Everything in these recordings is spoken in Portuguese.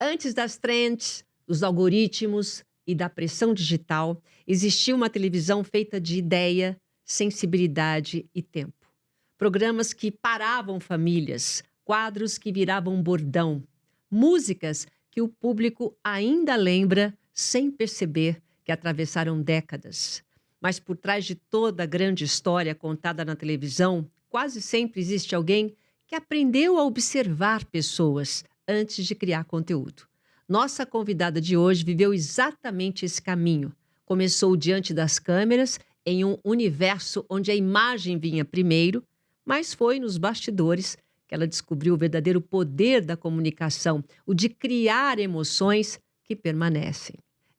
Antes das trends, dos algoritmos e da pressão digital, existia uma televisão feita de ideia, sensibilidade e tempo. Programas que paravam famílias, quadros que viravam bordão, músicas que o público ainda lembra sem perceber que atravessaram décadas. Mas por trás de toda a grande história contada na televisão, quase sempre existe alguém que aprendeu a observar pessoas antes de criar conteúdo. Nossa convidada de hoje viveu exatamente esse caminho. Começou diante das câmeras, em um universo onde a imagem vinha primeiro, mas foi nos bastidores que ela descobriu o verdadeiro poder da comunicação, o de criar emoções que permanecem.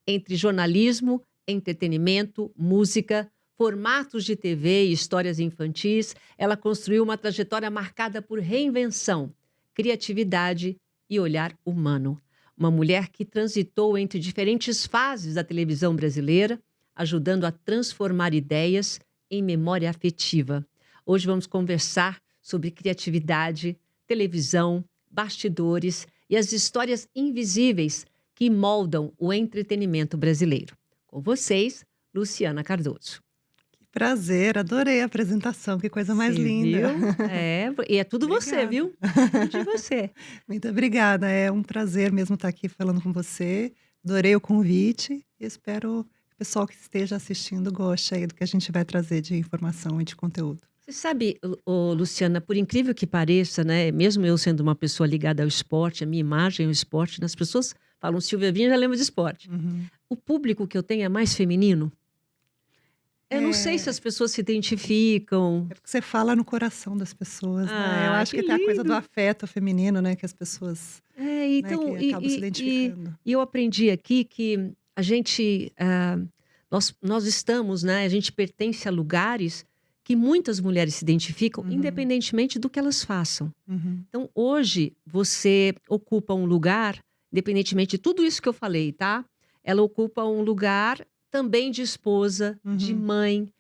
Entre jornalismo, entretenimento, música, formatos de TV e histórias infantis, ela construiu uma trajetória marcada por reinvenção, criatividade e olhar humano. Uma mulher que transitou entre diferentes fases da televisão brasileira, ajudando a transformar ideias em memória afetiva. Hoje vamos conversar sobre criatividade, televisão, bastidores e as histórias invisíveis que moldam o entretenimento brasileiro. Com vocês, Luciana Cardoso. Prazer, adorei a apresentação, que coisa mais linda. Viu? E é tudo você, viu? Tudo de você. Muito obrigada, é um prazer mesmo estar aqui falando com você. Adorei o convite e espero que o pessoal que esteja assistindo goste aí do que a gente vai trazer de informação e de conteúdo. Você sabe, Luciana, por incrível que pareça, né? Mesmo eu sendo uma pessoa ligada ao esporte, a minha imagem é o esporte, as pessoas falam Silvia Vinha, já lembra de esporte. O público que eu tenho é mais feminino. Eu não sei se as pessoas se identificam. É porque você fala no coração das pessoas, né? Eu acho que que tem a coisa do lindo. afeto feminino, né? Que as pessoas, Então, que acabam se identificando. e eu aprendi aqui que a gente, nós estamos, né? A gente pertence a lugares que muitas mulheres se identificam, independentemente do que elas façam. Então, hoje, você ocupa um lugar, independentemente de tudo isso que eu falei, tá? Ela ocupa um lugar também de esposa, de mãe.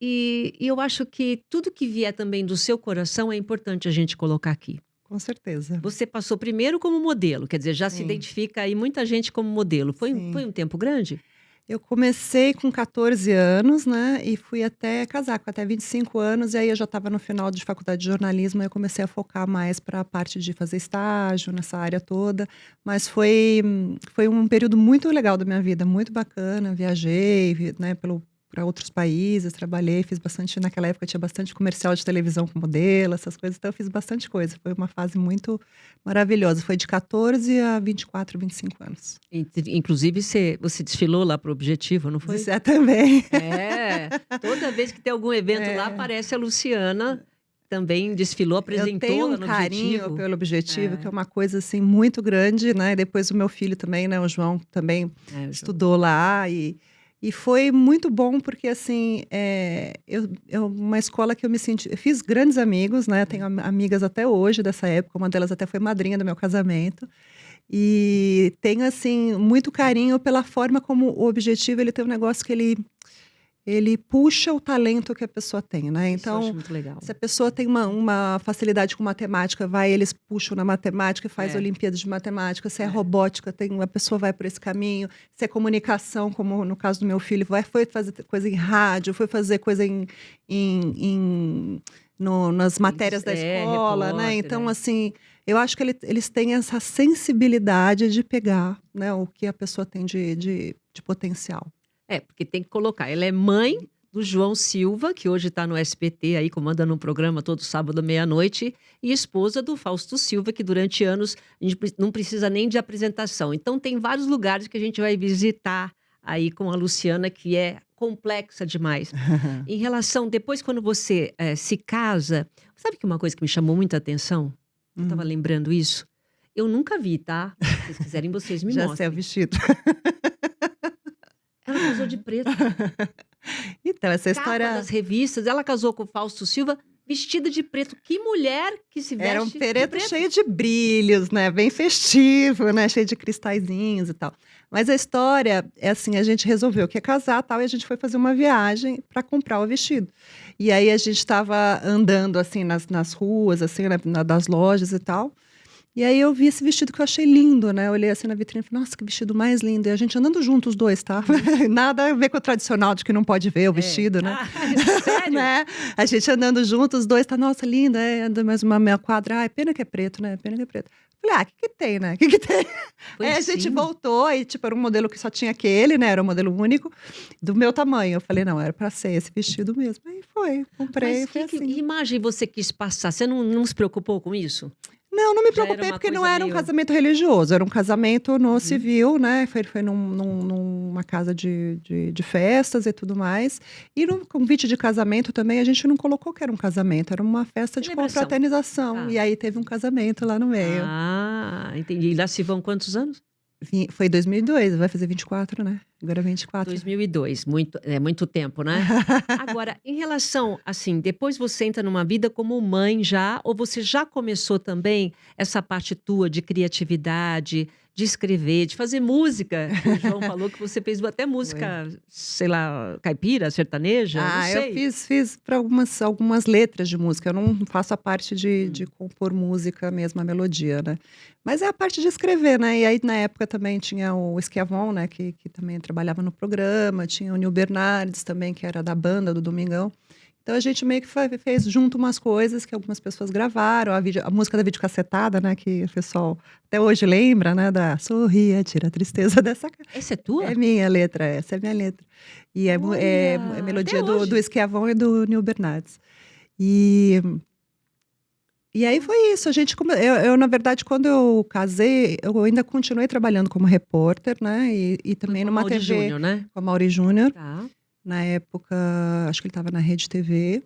E eu acho que tudo que vier também do seu coração é importante a gente colocar aqui. Com certeza. Você passou primeiro como modelo, quer dizer, já se Sim. identifica aí muita gente como modelo. Foi Sim. um tempo grande? Eu comecei com 14 anos, né? E fui até casar com até 25 anos. E aí eu já estava no final de faculdade de jornalismo. Aí eu comecei a focar mais para a parte de fazer estágio nessa área toda. Mas foi um período muito legal da minha vida, muito bacana. Viajei, né, para outros países, trabalhei, fiz bastante. Naquela época tinha bastante comercial de televisão com modelo, essas coisas. Então eu fiz bastante coisa. Foi uma fase muito maravilhosa. Foi de 14 a 24, 25 anos. Inclusive, você desfilou lá para o Objetivo, não foi? Isso também. Toda vez que tem algum evento lá, aparece a Luciana, também desfilou, apresentou lá no Eu tenho um carinho Objetivo. pelo Objetivo, que é uma coisa assim muito grande, né? Depois o meu filho também, né? O João também estudou lá e foi muito bom porque assim, uma escola que eu me senti, eu fiz grandes amigos, né? Tenho amigas até hoje dessa época, uma delas até foi madrinha do meu casamento. E tenho assim muito carinho pela forma como o Objetivo, ele tem um negócio que ele puxa o talento que a pessoa tem, né? Isso eu acho Então, muito legal. se a pessoa tem uma facilidade com matemática, eles puxam na matemática e faz Olimpíadas de Matemática. Se é robótica, a pessoa vai por esse caminho. Se é comunicação, como no caso do meu filho, foi fazer coisa em rádio, foi fazer coisa nas matérias da escola, né? Então, assim, eu acho que eles têm essa sensibilidade de pegar, né, o que a pessoa tem de potencial. Porque tem que colocar. Ela é mãe do João Silva, que hoje está no SBT, aí comandando um programa todo sábado à meia-noite, e esposa do Fausto Silva, que durante anos a gente não precisa nem de apresentação. Então tem vários lugares que a gente vai visitar aí com a Luciana, que é complexa demais. Em relação, depois quando você se casa, sabe que uma coisa que me chamou muita atenção? Eu estava lembrando isso. Eu nunca vi, tá? Se vocês quiserem, vocês me Já mostrem. sei o vestido. Ela casou de preto. Então, essa história... Capa das revistas, ela casou com o Fausto Silva, vestida de preto. Que mulher que se veste Era um de preto cheio de brilhos, né? Bem festivo, né? Cheio de cristalzinhos e tal. Mas a história é assim, a gente resolveu que ia casar tal, e a gente foi fazer uma viagem para comprar o vestido. E aí a gente estava andando assim nas ruas, assim, das lojas e tal. E aí eu vi esse vestido que eu achei lindo, né? Eu olhei assim na vitrine e falei, nossa, que vestido mais lindo. E a gente andando juntos os dois, tá? Nada a ver com o tradicional de que não pode ver o vestido, né? Ah, sério? Né? A gente andando juntos, os dois, tá, nossa, linda, anda mais uma meia quadra. Ai, pena que é preto, né? Pena que é preto. Falei, o que tem, né? O que tem? Pois A gente sim. voltou, aí, tipo, era um modelo que só tinha aquele, né? Era um modelo único, do meu tamanho. Eu falei, não, era pra ser esse vestido mesmo. Aí foi, comprei, Mas foi que assim. imagem você quis passar? Você não se preocupou com isso? Não, não me Já era preocupei, uma porque não coisa era um meio. casamento religioso, era um casamento no Uhum. civil, né? Foi numa casa de festas e tudo mais. E no convite de casamento também, a gente não colocou que era um casamento, era uma festa de Celebração. confraternização. Tá. E aí teve um casamento lá no meio. Ah, entendi. E lá se vão quantos anos? Foi 2002, vai fazer 24, né? Agora 24. 2002, muito tempo, né? Agora, em relação, assim, depois você entra numa vida como mãe já, ou você já começou também essa parte tua de criatividade, de escrever, de fazer música? O João falou que você fez até Foi. música, sei lá, caipira, sertaneja, não Eu sei. fiz para algumas letras de música. Eu não faço a parte de Hum. compor música mesmo, a melodia, né? Mas é a parte de escrever, né? E aí, na época, também tinha o Esquiavon, né? Que também trabalhava no programa. Tinha o Nil Bernardes também, que era da banda do Domingão. Então, a gente meio que fez junto umas coisas que algumas pessoas gravaram. A música da videocassetada, né? Que o pessoal até hoje lembra, né? Da Sorria, tira a tristeza dessa cara. Essa é É tua? minha letra, essa é minha letra. E é Olha, até melodia do hoje. Esquiavon e do Nil Bernardes. E, e aí foi isso. Na verdade, quando eu casei, eu ainda continuei trabalhando como repórter, né? E Foi também com a numa Mauri TV, Júnior, né? com a Mauri Júnior. Tá. Na época, acho que ele estava na Rede TV.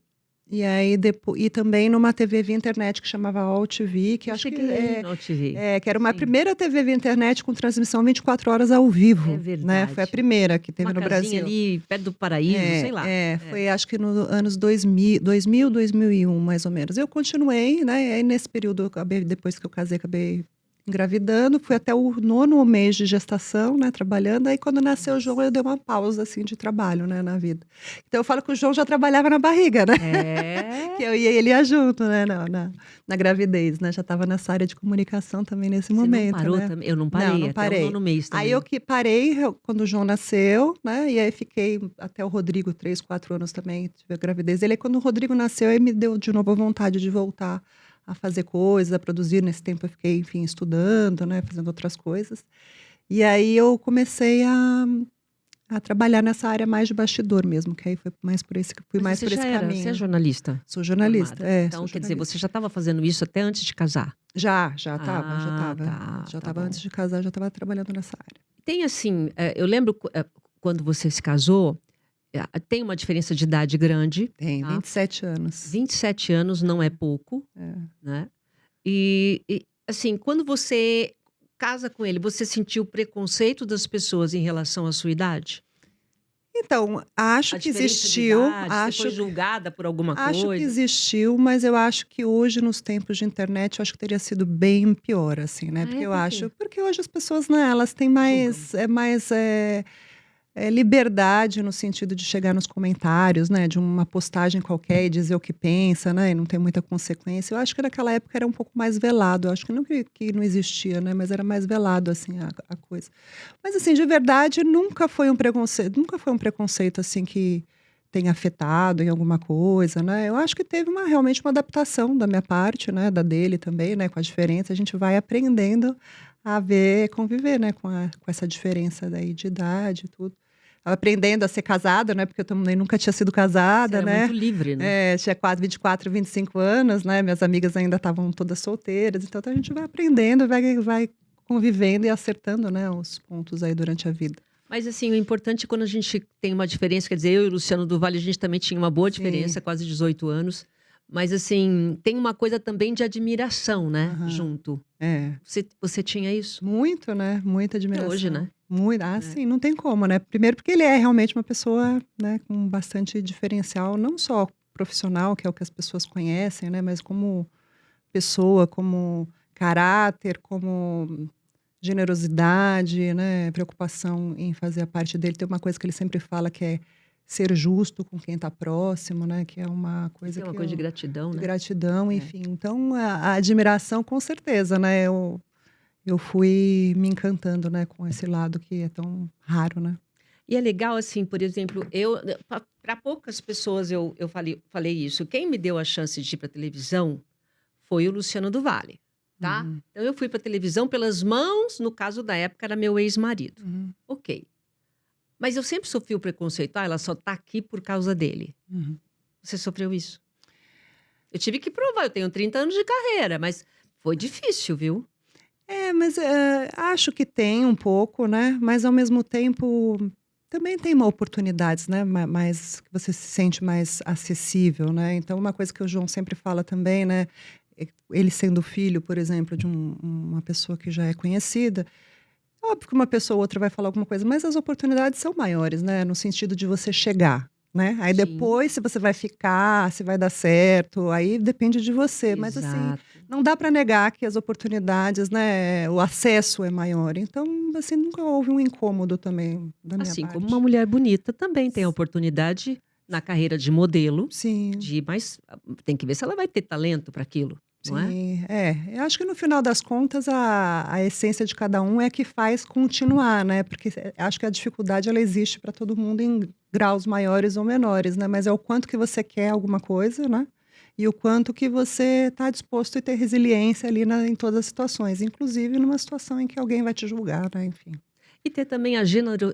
E aí depois, e também numa TV via internet que chamava All TV, que Eu acho que cheguei aí no TV. que era uma Sim, primeira TV via internet com transmissão 24 horas ao é vivo, né? Foi a verdade. primeira que teve Uma no casinha Brasil. ali perto do Paraíso, sei lá. É. Foi acho que nos anos 2001, mais ou menos. Eu continuei, né? E aí nesse período, depois que eu casei, acabei engravidando. Fui até o 9º mês de gestação, né? Trabalhando. Aí quando nasceu o João, eu dei uma pausa, assim, de trabalho, né? Na vida. Então eu falo que o João já trabalhava na barriga, né? É. Que eu e ele ia junto, né? Na gravidez, né? Já estava nessa área de comunicação também nesse Você não momento, parou né? também? Eu não Não, parei, não até o parei. 9º mês Aí eu também. que parei quando o João nasceu, né? E aí fiquei até o Rodrigo, 3, 4 anos também, tive a gravidez. Ele, aí quando o Rodrigo nasceu, aí me deu de novo a vontade de voltar a fazer coisas, a produzir. Nesse tempo eu fiquei, enfim, estudando, né? Fazendo outras coisas. E aí eu comecei a trabalhar nessa área mais de bastidor mesmo, que aí fui Mas mais você por esse você é caminho. jornalista Sou jornalista, formada? Então, sou quer dizer, jornalista. você já estava fazendo isso até antes de casar? Já estava, já Ah, estava. tá, Já tá estava bom. antes de casar, já estava trabalhando nessa área. Tem assim, eu lembro quando você se casou, tem uma diferença de idade grande, Tem tá? 27 anos. 27 anos não é pouco, É. né? E, assim, quando você casa com ele, você sentiu preconceito das pessoas em relação à sua idade? Então, acho A que diferença de existiu, idade? Você foi julgada por alguma acho que coisa? existiu, mas eu acho que hoje, nos tempos de internet, eu acho que teria sido bem pior, assim, né? Ah, é? Por quê? Porque hoje as pessoas, né, elas têm Julgam. liberdade no sentido de chegar nos comentários, né, de uma postagem qualquer e dizer o que pensa, né, e não tem muita consequência. Eu acho que naquela época era um pouco mais velado, eu acho que não que não existia, né, mas era mais velado, assim, a coisa. Mas, assim, de verdade, nunca foi um preconceito, assim, que tenha afetado em alguma coisa, né. Eu acho que teve realmente uma adaptação da minha parte, né, da dele também, né, com a diferença, a gente vai aprendendo a conviver, né, com essa diferença daí de idade e tudo. Aprendendo a ser casada, né, porque eu também nunca tinha sido Você casada, era muito né. livre, né? Tinha quase 24, 25 anos, né, minhas amigas ainda estavam todas solteiras, então a gente vai aprendendo, vai convivendo e acertando, né, os pontos aí durante a vida. Mas, assim, o importante é quando a gente tem uma diferença, quer dizer, eu e o Luciano do Vale, a gente também tinha uma boa Sim. diferença, quase 18 anos. Mas, assim, tem uma coisa também de admiração, né, Aham. junto. É. Você tinha isso? Muito, né, muita Até hoje, admiração. né? Muito. É. Sim, não tem como, né. Primeiro porque ele é realmente uma pessoa, né, com bastante diferencial, não só profissional, que é o que as pessoas conhecem, né, mas como pessoa, como caráter, como generosidade, né, preocupação em fazer a parte dele. Tem uma coisa que ele sempre fala que é ser justo com quem está próximo, né? Que é uma coisa Tem uma que coisa de gratidão, de né? gratidão, É. enfim. Então, a admiração, com certeza, né? Eu fui me encantando, né, com esse lado que é tão raro, né? E é legal, assim, por exemplo, para poucas pessoas eu falei isso. Quem me deu a chance de ir para televisão foi o Luciano do Vale, tá? Uhum, Então eu fui para televisão pelas mãos, no caso da época era meu ex-marido. uhum, Ok. Mas eu sempre sofri o preconceito. Ah, ela só tá aqui por causa dele. uhum. Você sofreu isso? Eu tive que provar, eu tenho 30 anos de carreira, mas foi difícil, viu? Mas acho que tem um pouco, né? Mas ao mesmo tempo também tem uma oportunidades, né? Mais que você se sente mais acessível, né? Então uma coisa que o João sempre fala também, né? Ele sendo filho, por exemplo, de uma pessoa que já é conhecida, óbvio que uma pessoa ou outra vai falar alguma coisa, mas as oportunidades são maiores, né? No sentido de você chegar, né? Aí Sim, depois, se você vai ficar, se vai dar certo, aí depende de você. Mas assim, exato. não dá para negar que as oportunidades, né? O acesso é maior. Então, assim, nunca houve um incômodo também da minha Assim como uma parte. mulher bonita também tem a oportunidade na carreira de modelo Sim. de mas tem que ver se ela vai ter talento para aquilo, não é? Sim, eu acho que no final das contas a essência de cada um é que faz continuar, né, porque acho que a dificuldade ela existe para todo mundo em graus maiores ou menores, né, mas é o quanto que você quer alguma coisa, né, e o quanto que você está disposto a ter resiliência ali em todas as situações, inclusive numa situação em que alguém vai te julgar, né, enfim. E ter também a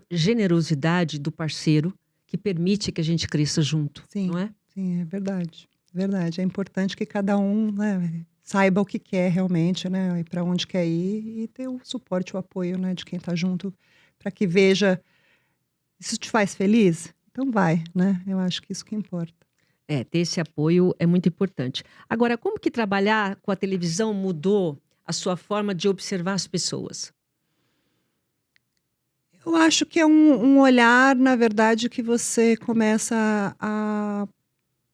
generosidade do parceiro que permite que a gente cresça junto, não Sim, é? sim, é verdade, verdade. É importante que cada um, né, saiba o que quer realmente, né, e para onde quer ir e ter o suporte, o apoio, né, de quem está junto, para que veja, isso te faz feliz? Então vai, né? Eu acho que isso que importa. É, ter esse apoio é muito importante. Agora, como que trabalhar com a televisão mudou a sua forma de observar as pessoas? Eu acho que é um olhar, na verdade, que você começa a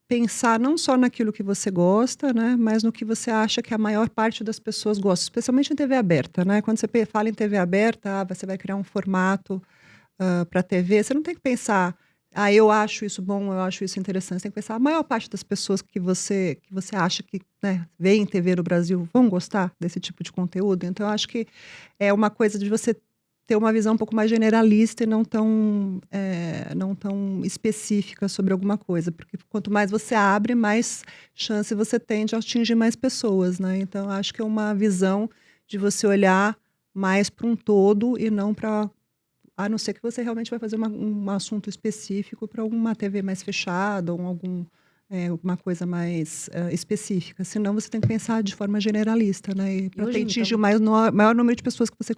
pensar não só naquilo que você gosta, né, mas no que você acha que a maior parte das pessoas gosta, especialmente em TV aberta, né? Quando você fala em TV aberta, você vai criar um formato para TV, você não tem que pensar, eu acho isso bom, eu acho isso interessante. Você tem que pensar, a maior parte das pessoas que você acha que, né, vê em TV no Brasil vão gostar desse tipo de conteúdo. Então, eu acho que é uma coisa de você ter uma visão um pouco mais generalista e não tão específica sobre alguma coisa, porque quanto mais você abre, mais chance você tem de atingir mais pessoas, né? Então, eu acho que é uma visão de você olhar mais para um todo e não para, a não ser que você realmente vai fazer um assunto específico para uma TV mais fechada ou alguma coisa mais específica. Senão você tem que pensar de forma generalista, né? E Para hoje, atingir o então, maior número de pessoas que você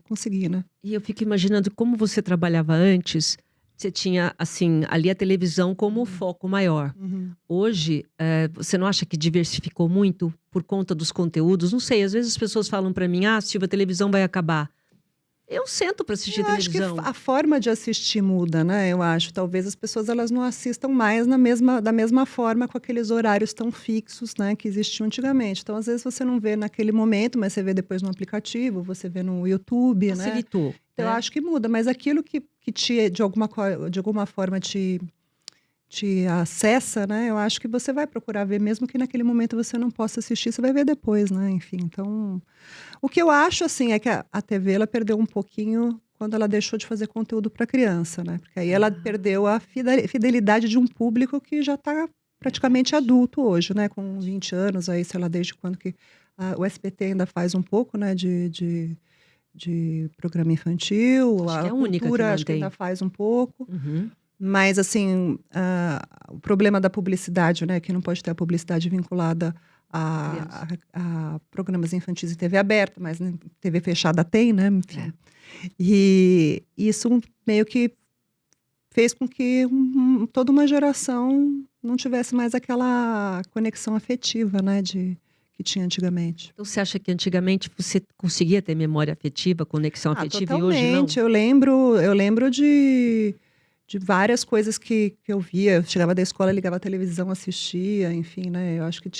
conseguir, né? e eu fico imaginando como você trabalhava antes, você tinha, assim, ali a televisão como o Uhum, foco maior. uhum. Hoje, você não acha que diversificou muito por conta dos conteúdos? Não sei, às vezes as pessoas falam para mim: "Ah, Silvia, a televisão vai acabar". Eu sento para assistir Eu acho que televisão. a forma de assistir muda, né, eu acho. Talvez as pessoas elas não assistam mais da mesma forma com aqueles horários tão fixos, né, que existiam antigamente. Então, às vezes, você não vê naquele momento, mas você vê depois no aplicativo, você vê no YouTube, né. Facilitou, Então eu né? acho que muda, mas aquilo que te de alguma forma te acessa, né, eu acho que você vai procurar ver, mesmo que naquele momento você não possa assistir, você vai ver depois, né, enfim. Então o que eu acho, assim, é que a TV ela perdeu um pouquinho quando ela deixou de fazer conteúdo para criança, né, porque aí ela Ah, perdeu a fidelidade de um público que já está praticamente verdade. adulto hoje, né, com 20 anos aí, sei lá, desde quando que o SBT ainda faz um pouco, né, de programa infantil, Acho que a é a única que cultura acho que ainda mantém. faz um pouco, Uhum. mas assim, o problema da publicidade, né, que não pode ter a publicidade vinculada Criança. a programas infantis em TV aberta, mas em TV fechada tem, né, É. enfim. E isso meio que fez com que toda uma geração não tivesse mais aquela conexão afetiva, né, que tinha antigamente. Então você acha que antigamente você conseguia ter memória afetiva, conexão afetiva e hoje não? Totalmente. Eu lembro de várias coisas que eu via. Eu chegava da escola, ligava a televisão, assistia, enfim, né, eu acho que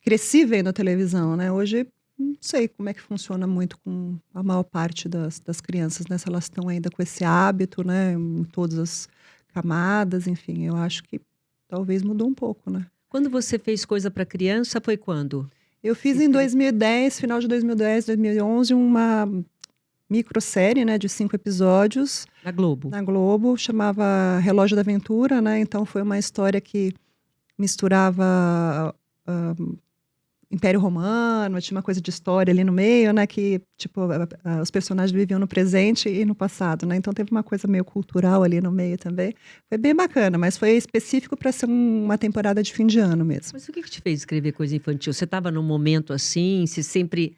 cresci vendo a televisão, né. Hoje, não sei como é que funciona muito com a maior parte das crianças, né, se elas estão ainda com esse hábito, né, em todas as camadas, enfim, eu acho que talvez mudou um pouco, né. Quando você fez coisa para criança, foi quando? Eu Você fiz em escreveu 2010, final de 2010, 2011, uma microsérie, né, de 5 episódios na Globo? na Globo, chamava Relógio da Aventura, né, então foi uma história que misturava, hã, Império Romano, tinha uma coisa de história ali no meio, né, que tipo, os personagens viviam no presente e no passado, né, então teve uma coisa meio cultural ali no meio também. Foi bem bacana, mas foi específico para ser uma temporada de fim de ano mesmo. Mas o que que te fez escrever coisa infantil? Você estava num momento assim? Você sempre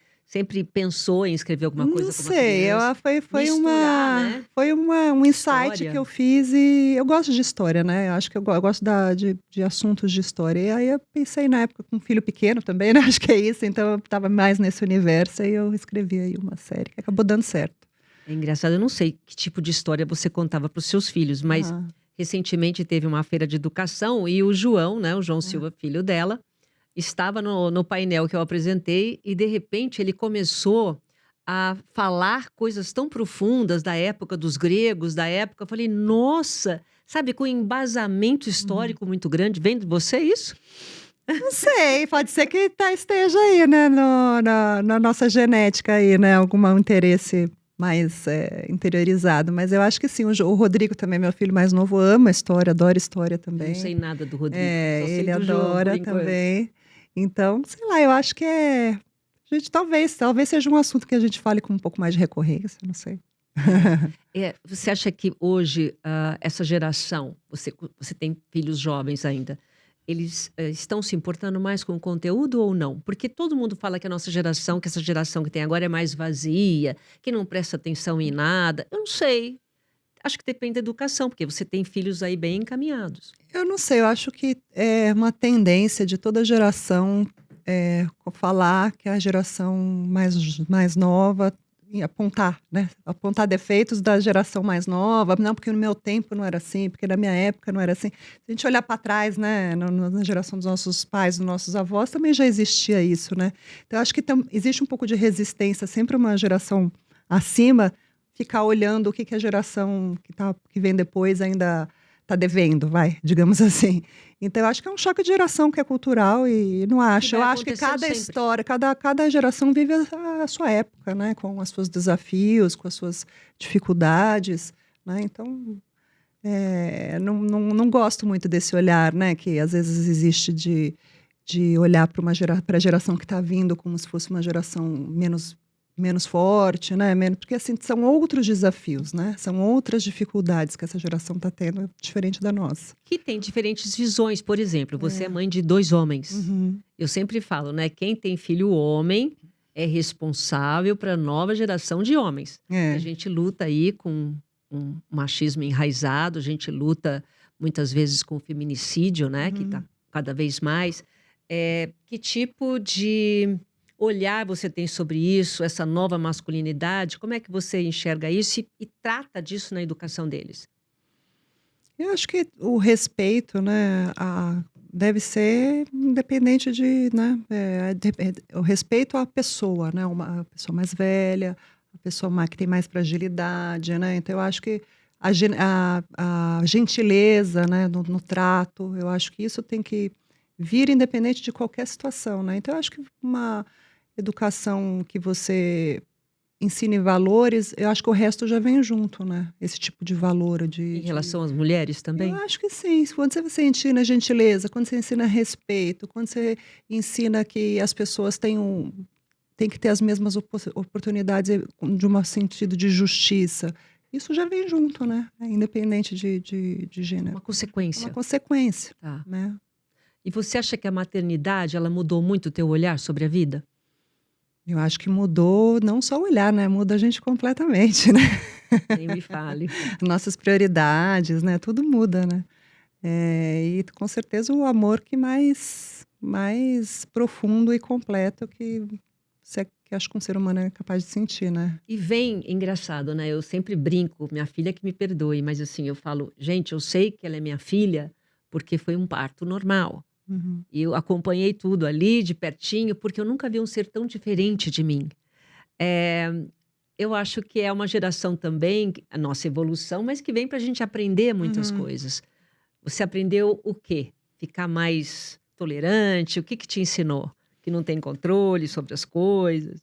pensou em escrever alguma Não coisa com uma sei, criança? Misturar, né, foi um insight que história. eu fiz e eu gosto de história, né, eu acho que eu gosto de assuntos de história. E aí eu pensei na época com um filho pequeno também, né, acho que é isso, então eu estava mais nesse universo e eu escrevi aí uma série que acabou dando certo. É engraçado, eu não sei que tipo de história você contava para os seus filhos, mas Ah, recentemente teve uma feira de educação e o João, né, o João ah. Silva, filho dela, estava no painel que eu apresentei e, de repente, ele começou a falar coisas tão profundas da época dos gregos, da época. Eu falei, nossa, sabe, com embasamento Uhum. histórico muito grande. Vem de você isso? Não sei, pode ser que esteja aí, né, no na nossa genética aí, né, algum interesse mais, interiorizado, mas eu acho que sim, o Rodrigo também, meu filho mais novo, ama história, adora história Eu não também. sei nada do Rodrigo, É, só sei ele do João, por adora enquanto. também. Então, sei lá, eu acho que a gente talvez seja um assunto que a gente fale com um pouco mais de recorrência, não sei. É. Você acha que hoje, essa geração, você tem filhos jovens ainda, eles, estão se importando mais com o conteúdo ou não? Porque todo mundo fala que a nossa geração, que essa geração que tem agora é mais vazia, que não presta atenção em nada. Eu não sei. Acho que depende da educação, porque você tem filhos aí bem encaminhados. Eu não sei, eu acho que é uma tendência de toda geração, falar que a geração mais nova e apontar, né, apontar defeitos da geração mais nova. "Não, porque no meu tempo não era assim, porque na minha época não era assim". Se a gente olhar para trás, né, na geração dos nossos pais, dos nossos avós, também já existia isso, né. Então eu acho que existe um pouco de resistência, sempre uma geração acima, ficar olhando o que que a geração que vem depois ainda tá devendo, vai, digamos assim. Então eu acho que é um choque de geração que é cultural e não Que acho. vai Eu acho que acontecendo cada sempre. história, cada geração vive a sua época, né, com os seus desafios, com as suas dificuldades, né, então, não gosto muito desse olhar, né, que às vezes existe de olhar para a geração que está vindo como se fosse uma geração menos forte, né, porque, assim, são outros desafios, né, são outras dificuldades que essa geração está tendo, diferente da nossa. Que tem diferentes visões. Por exemplo, você é É. mãe de 2 homens. Uhum. Eu sempre falo, né, quem tem filho homem é responsável para a nova geração de homens. E a É. gente luta aí com um machismo enraizado, a gente luta muitas vezes com o feminicídio, né, que está Uhum. cada vez mais. Que tipo de olhar você tem sobre isso, essa nova masculinidade? Como é que você enxerga isso e trata disso na educação deles? Eu acho que o respeito, né, deve ser independente de, né, o respeito à pessoa, né, uma pessoa mais velha, a pessoa que tem mais fragilidade, né, então eu acho que a gentileza, né, no trato, eu acho que isso tem que vir independente de qualquer situação, né, então eu acho que uma educação que você ensine valores, eu acho que o resto já vem junto, né, esse tipo de valor Em de relação às mulheres eu também? acho que sim. Quando você ensina gentileza, quando você ensina respeito, quando você ensina que as pessoas têm que ter as mesmas oportunidades de um sentido de justiça, isso já vem junto, né, independente de gênero. Uma É uma consequência. consequência, Tá. né. E você acha que a maternidade, ela mudou muito o teu olhar sobre a vida? Eu acho que mudou não só o olhar, né, muda a gente completamente, né. Nem me fale. Nossas prioridades, né, tudo muda, né. E com certeza o amor que mais profundo e completo que acho que um ser humano é capaz de sentir, né. E vem engraçado, né, eu sempre brinco, minha filha que me perdoe, mas assim, eu falo: "Gente, eu sei que ela é minha filha, porque foi um parto normal". Uhum. E eu acompanhei tudo ali de pertinho, porque eu nunca vi um ser tão diferente de mim. Eh eu acho que é uma geração também, a nossa evolução, mas que vem para a gente aprender muitas Uhum. coisas. Você aprendeu o quê? Ficar mais tolerante? O que que te ensinou? Que não tem controle sobre as coisas?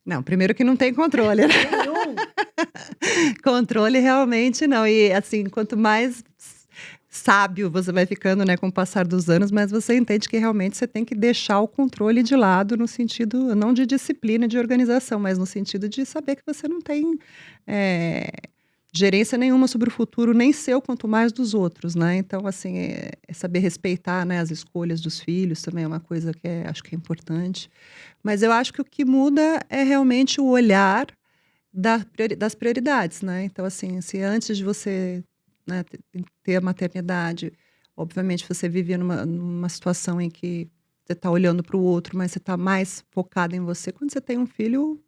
Não, primeiro que não tem controle, né. Nenhum. Controle realmente não. E, assim, quanto mais sábio você vai ficando, né, com o passar dos anos, mas você entende que realmente você tem que deixar o controle de lado, no sentido não de disciplina, de organização, mas no sentido de saber que você não tem, eh, gerência nenhuma sobre o futuro, nem seu, quanto mais dos outros, né. Então, assim, é saber respeitar, né, as escolhas dos filhos também é uma coisa que acho que é importante. Mas eu acho que o que muda é realmente o olhar das prioridades, né. Então, assim, se antes de você, né, ter a maternidade, obviamente você vivia numa situação em que você está olhando para o outro, mas você está mais focada em você. Quando você tem um filho,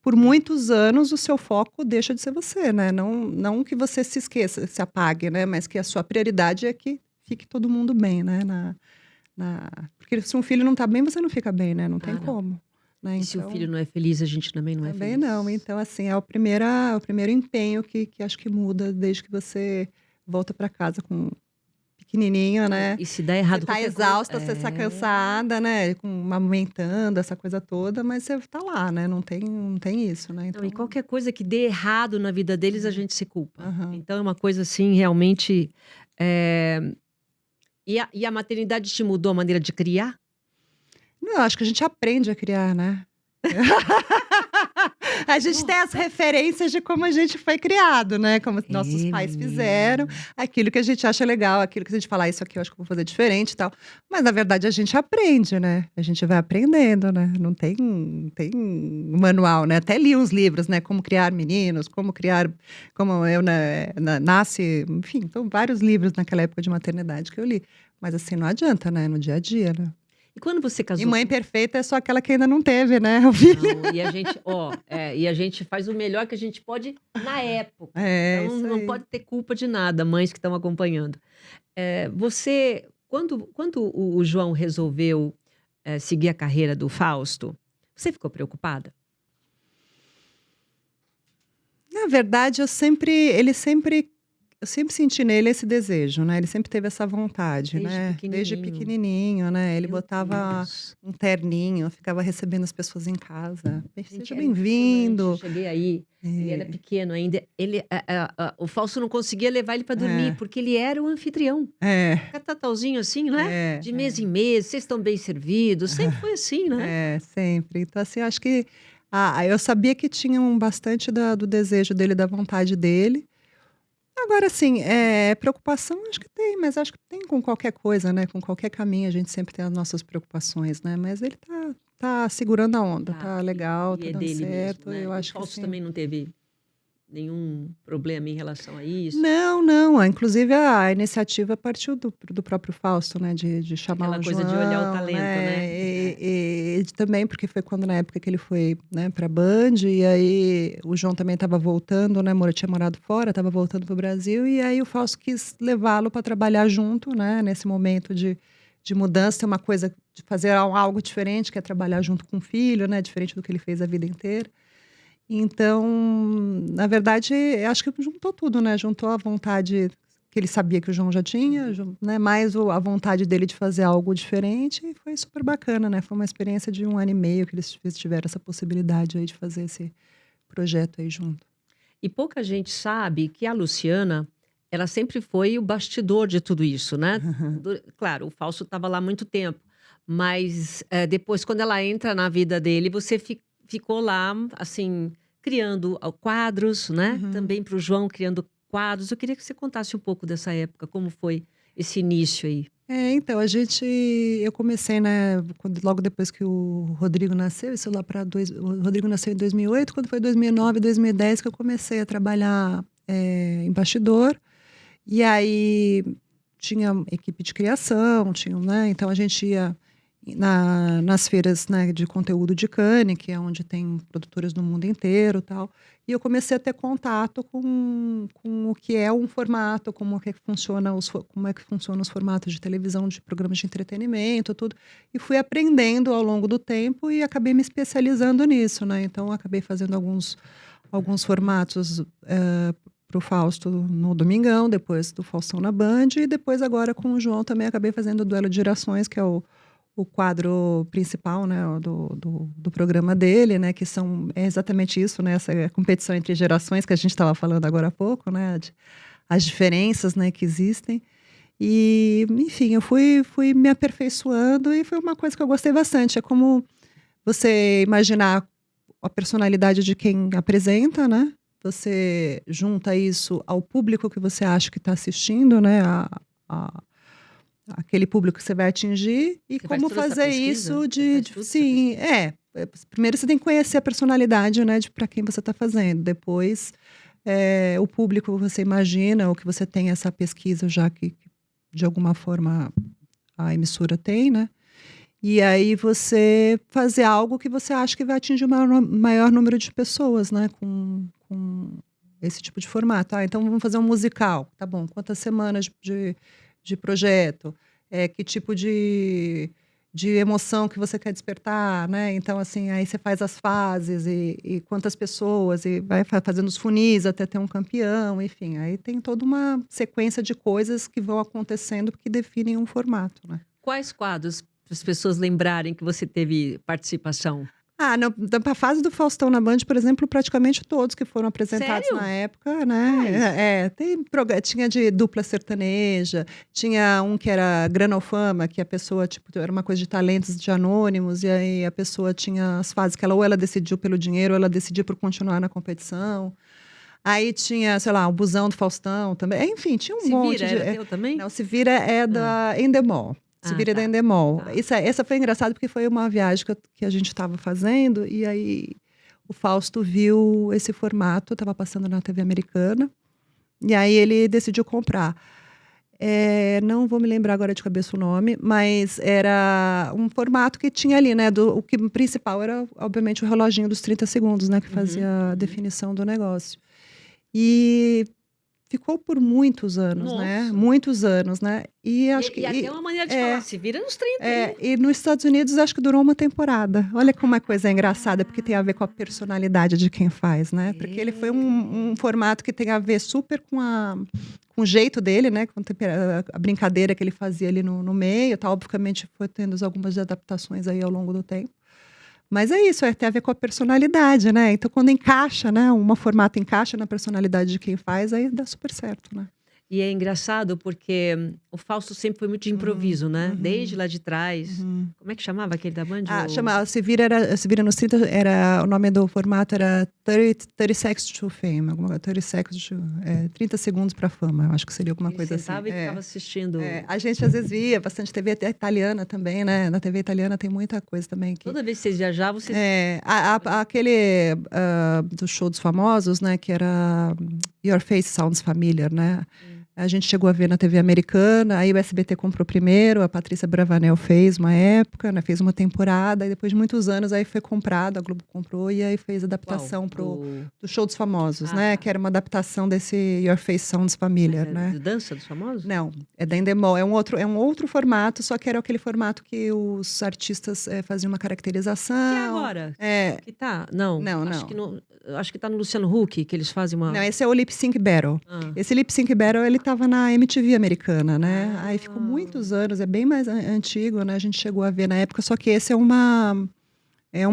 por muitos anos o seu foco deixa de ser você, né. Não que você se esqueça, se apague, né, mas que a sua prioridade é que fique todo mundo bem, né, na porque se um filho não está bem, você não fica bem, né, não tem Ah, não. como, né, E se o filho então não é feliz, a gente também não é também não. feliz. Então, assim, é o primeiro empenho que acho que muda desde que você volta para casa com pequenininho, Não, né. e se dá Você errado tá qualquer coisa exausta, você tá cansada, né, amamentando, essa coisa toda, mas você tá lá, né, não tem isso, né, não, e então qualquer coisa que dê errado na vida deles, a gente se culpa. aham. Então é uma coisa assim, realmente, eh, e a maternidade te mudou a maneira de criar? Não, acho que a gente aprende a criar, né. A gente tem as Nossa! referências de como a gente foi criado, né, como nossos É, pais fizeram, menina. aquilo que a gente acha legal, aquilo que a gente fala: "Ah, isso aqui eu acho que eu vou fazer diferente e tal". Mas na verdade a gente aprende, né, a gente vai aprendendo, né, não tem manual, né. Até li uns livros, né, Como Criar Meninos, como eu, né, nasce, enfim, então vários livros naquela época de maternidade que eu li. Mas assim, não adianta, né, no dia a dia, né. E quando você E casou mãe com perfeita é só aquela que ainda não teve, né, o filho. não, e a gente faz o melhor que a gente pode na época, É, então isso não aí. pode ter culpa de nada, mães que estão acompanhando. Você quando o João resolveu, seguir a carreira do Fausto, você ficou preocupada? Na verdade, eu sempre senti nele esse desejo, né, ele sempre teve essa vontade, Desde né, desde pequenininho. pequenininho, né, ele Meu botava Deus. um terninho, ficava recebendo as pessoas em casa. Gente, "Seja era impressionante, eu bem-vindo". cheguei aí, ele era É, pequeno ainda, ele o Fausto não conseguia levar ele para dormir, é, porque ele era o anfitrião. é, Catatauzinho assim, né, é, de mês em é. mês, "Vocês estão bem servidos", sempre foi assim, né. É, sempre. Então, assim, acho que eu sabia que tinha bastante do desejo dele, da vontade dele. Agora, assim, preocupação acho que tem, mas acho que tem com qualquer coisa, né, com qualquer caminho a gente sempre tem as nossas preocupações, né, mas ele tá segurando a onda, Tá, tá legal, e tá é dando dele mesmo, certo, né. eu E o acho que Fausto assim também não teve nenhum problema em relação a isso? não, não, inclusive a iniciativa partiu do próprio Fausto, né, de chamar Aquela o coisa de olhar o João, talento, né, né. e também porque foi quando na época que ele foi, né, pra Band, e aí o João também estava voltando, né, tinha morado fora, estava voltando para o Brasil, e aí o Fausto quis levá-lo para trabalhar junto, né, nesse momento de mudança, tem uma coisa de fazer algo diferente, que é trabalhar junto com o filho, né, diferente do que ele fez a vida inteira. Então, na verdade, eu acho que juntou tudo, né, juntou a vontade que ele sabia que o João já tinha, né, mais a vontade dele de fazer algo diferente, e foi super bacana, né, foi uma experiência de 1 ano e meio que eles tiveram essa possibilidade aí de fazer esse projeto aí junto. E pouca gente sabe que a Luciana, ela sempre foi o bastidor de tudo isso, né. Claro, o Fausto estava lá há muito tempo, mas, depois quando ela entra na vida dele, você ficou lá, assim, criando quadros, né, Uhum. também para o João, criando quadros. Eu queria que você contasse um pouco dessa época, como foi esse início aí. Então, eu comecei, né, logo depois que o Rodrigo nasceu, isso lá para o Rodrigo nasceu em 2008, quando foi 2009, 2010 que eu comecei a trabalhar, em bastidor, e aí tinha equipe de criação, tinha, né, então a gente ia nas feiras, né, de conteúdo de Cannes, que é onde tem produtoras do mundo inteiro, tal. E eu comecei a ter contato com o que é um formato, como é que funciona os formatos de televisão, de programas de entretenimento, tudo. E fui aprendendo ao longo do tempo e acabei me especializando nisso, né? Então, acabei fazendo alguns formatos para o Fausto no Domingão, depois do Faustão na Band, e depois agora com o João também acabei fazendo o Duelo de Gerações, que é o quadro principal, né, do programa dele, né, que é exatamente isso, né, essa competição entre gerações que a gente estava falando agora há pouco, né, as diferenças, né, que existem. E, enfim, eu fui me aperfeiçoando e foi uma coisa que eu gostei bastante. É como você imaginar a personalidade de quem apresenta, né? Você junta isso ao público que você acha que está assistindo, né? A- aquele público que você vai atingir e Você faz como toda essa fazer pesquisa? isso Você faz tudo essa sim, primeiro você tem que conhecer a personalidade, né, de para quem você está fazendo. Depois, o público que você imagina, ou que você tem essa pesquisa já que de alguma forma a emissora tem, né? E aí você fazer algo que você acha que vai atingir o maior número de pessoas, né? Com esse tipo de formato. Ah, então vamos fazer um musical. Tá bom, quantas semanas de projeto? Que tipo de emoção que você quer despertar, né? Então, assim, aí você faz as fases e quantas pessoas, e vai fazendo os funis até ter um campeão, enfim. Aí tem toda uma sequência de coisas que vão acontecendo que definem um formato, né? Quais quadros, para as pessoas lembrarem que você teve participação? Da fase do Faustão na Band, por exemplo, praticamente todos que foram apresentados Sério? na época, Quais? né? Tinha de dupla sertaneja, tinha um que era Grana ou Fama, que a pessoa, tipo, era uma coisa de talentos de anônimos, e aí a pessoa tinha as fases que ela decidiu pelo dinheiro, ou ela decidiu por continuar na competição. Aí tinha, sei lá, o Busão do Faustão também. Enfim, tinha um Se monte Vira, de. era teu também? Não, Se Vira é Ah, da Endemol. Se Vira é da tá. Endemol. Tá. Essa foi engraçado porque foi uma viagem que a gente estava fazendo e aí o Fausto viu esse formato, estava passando na TV americana, e aí ele decidiu comprar. Não vou me lembrar agora de cabeça o nome, mas era um formato que tinha ali, né? O que principal era, obviamente, o reloginho dos 30 segundos, né? Que fazia a definição do negócio. E ficou por muitos anos, né? Nossa. Muitos anos, né? E acho que. E até uma maneira de falar, se vira nos 30 aí. E nos Estados Unidos acho que durou uma temporada. Olha como a coisa é engraçada, porque tem a ver com a personalidade de quem faz, né? Porque ele foi um formato que tem a ver super com o jeito dele, né? Com a brincadeira que ele fazia ali no meio, tá? Obviamente foi tendo algumas adaptações aí ao longo do tempo. Mas é isso, tem a ver com a personalidade, né? Então, quando encaixa, né? Um formato encaixa na personalidade de quem faz, aí dá super certo, né? E é engraçado porque o Fausto sempre foi muito de improviso, né? Desde lá de trás. Como é que chamava aquele da Band? Chama Se Vira nos 30, o nome do formato era 30 Seconds to Fame, 30 segundos para fama, eu acho que seria alguma coisa assim. Sentava e ficava assistindo. A gente às vezes via bastante TV até italiana também, né? Na TV italiana tem muita coisa também. Toda vez que vocês viajavam, vocês... Aquele do show dos famosos, né? Que era Your Face Sounds Familiar, né? A gente chegou a ver na TV americana, aí o SBT comprou primeiro, a Patrícia Bravanel fez uma época, né, fez uma temporada, e depois de muitos anos aí foi comprado, a Globo comprou, e aí fez a adaptação do Show dos Famosos, né? Tá. Que era uma adaptação desse Your Face Sounds Familiar, né? De dança dos famosos? Não, é da Endemol, é um outro formato, só que era aquele formato que os artistas faziam uma caracterização. Que é agora? Que tá? Não. Acho que tá no Luciano Huck, que eles fazem uma... Não, esse é o Lip Sync Battle. Esse Lip Sync Battle, ele tava na MTV americana, né? Aí ficou muitos anos, é bem mais antigo, né? A gente chegou a ver na época, só que esse é uma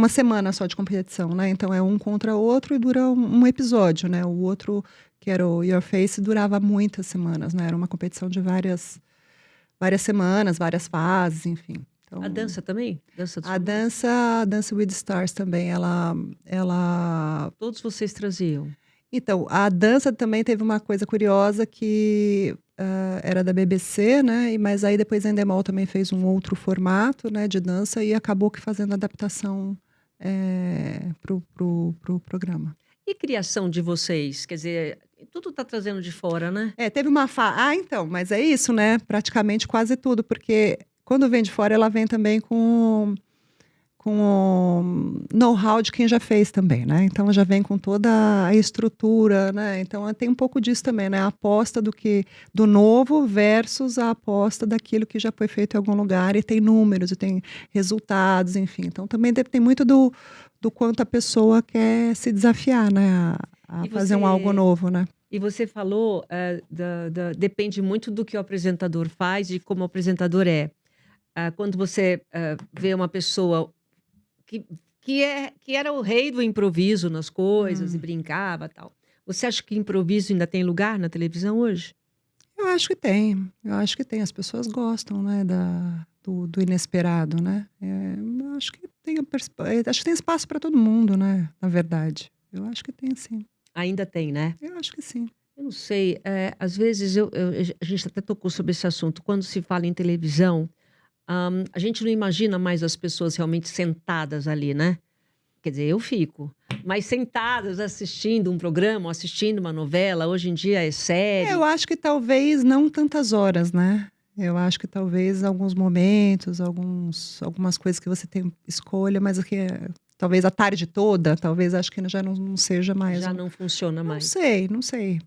semana só de competição, né? Então é um contra o outro e dura um episódio, né? O outro, que era o Your Face, durava muitas semanas, né? Era uma competição de várias semanas, várias fases, enfim. Então, a dança também? A Dança with Stars também, ela... Todos vocês traziam? Então, a dança também teve uma coisa curiosa que era da BBC, né? Mas aí depois a Endemol também fez um outro formato, né, de dança e acabou que fazendo adaptação pro programa. E criação de vocês? Quer dizer, tudo tá trazendo de fora, né? Teve uma então, mas é isso, né? Praticamente quase tudo, porque quando vem de fora, ela vem também com o know-how de quem já fez também, né? Então já vem com toda a estrutura, né? Então tem um pouco disso também, né? A aposta do novo versus a aposta daquilo que já foi feito em algum lugar e tem números e tem resultados, enfim. Então também tem muito do quanto a pessoa quer se desafiar, né? A E fazer algo você, novo, né? e você falou, depende muito do que o apresentador faz e como o apresentador é. Quando você vê uma pessoa que, que era o rei do improviso nas coisas e Hum. brincava tal. Você acha que improviso ainda tem lugar na televisão hoje? Eu acho que tem. Eu acho que tem. As pessoas gostam, né, do inesperado, né? Eu acho que acho que tem espaço para todo mundo, né? Na verdade. Eu acho que tem, sim. Ainda tem, né? Eu acho que sim. Eu não sei, às vezes a gente até tocou sobre esse assunto. Quando se fala em televisão, a gente não imagina mais as pessoas realmente sentadas ali, né? Quer dizer, eu fico. Mas sentadas assistindo um programa, ou assistindo uma novela, hoje em dia é Eu série. acho que talvez não tantas horas, né? Eu acho que talvez alguns momentos, algumas coisas que você tem escolha, mas que talvez a tarde toda, talvez acho que já não seja mais Já não funciona Não mais. sei, não sei.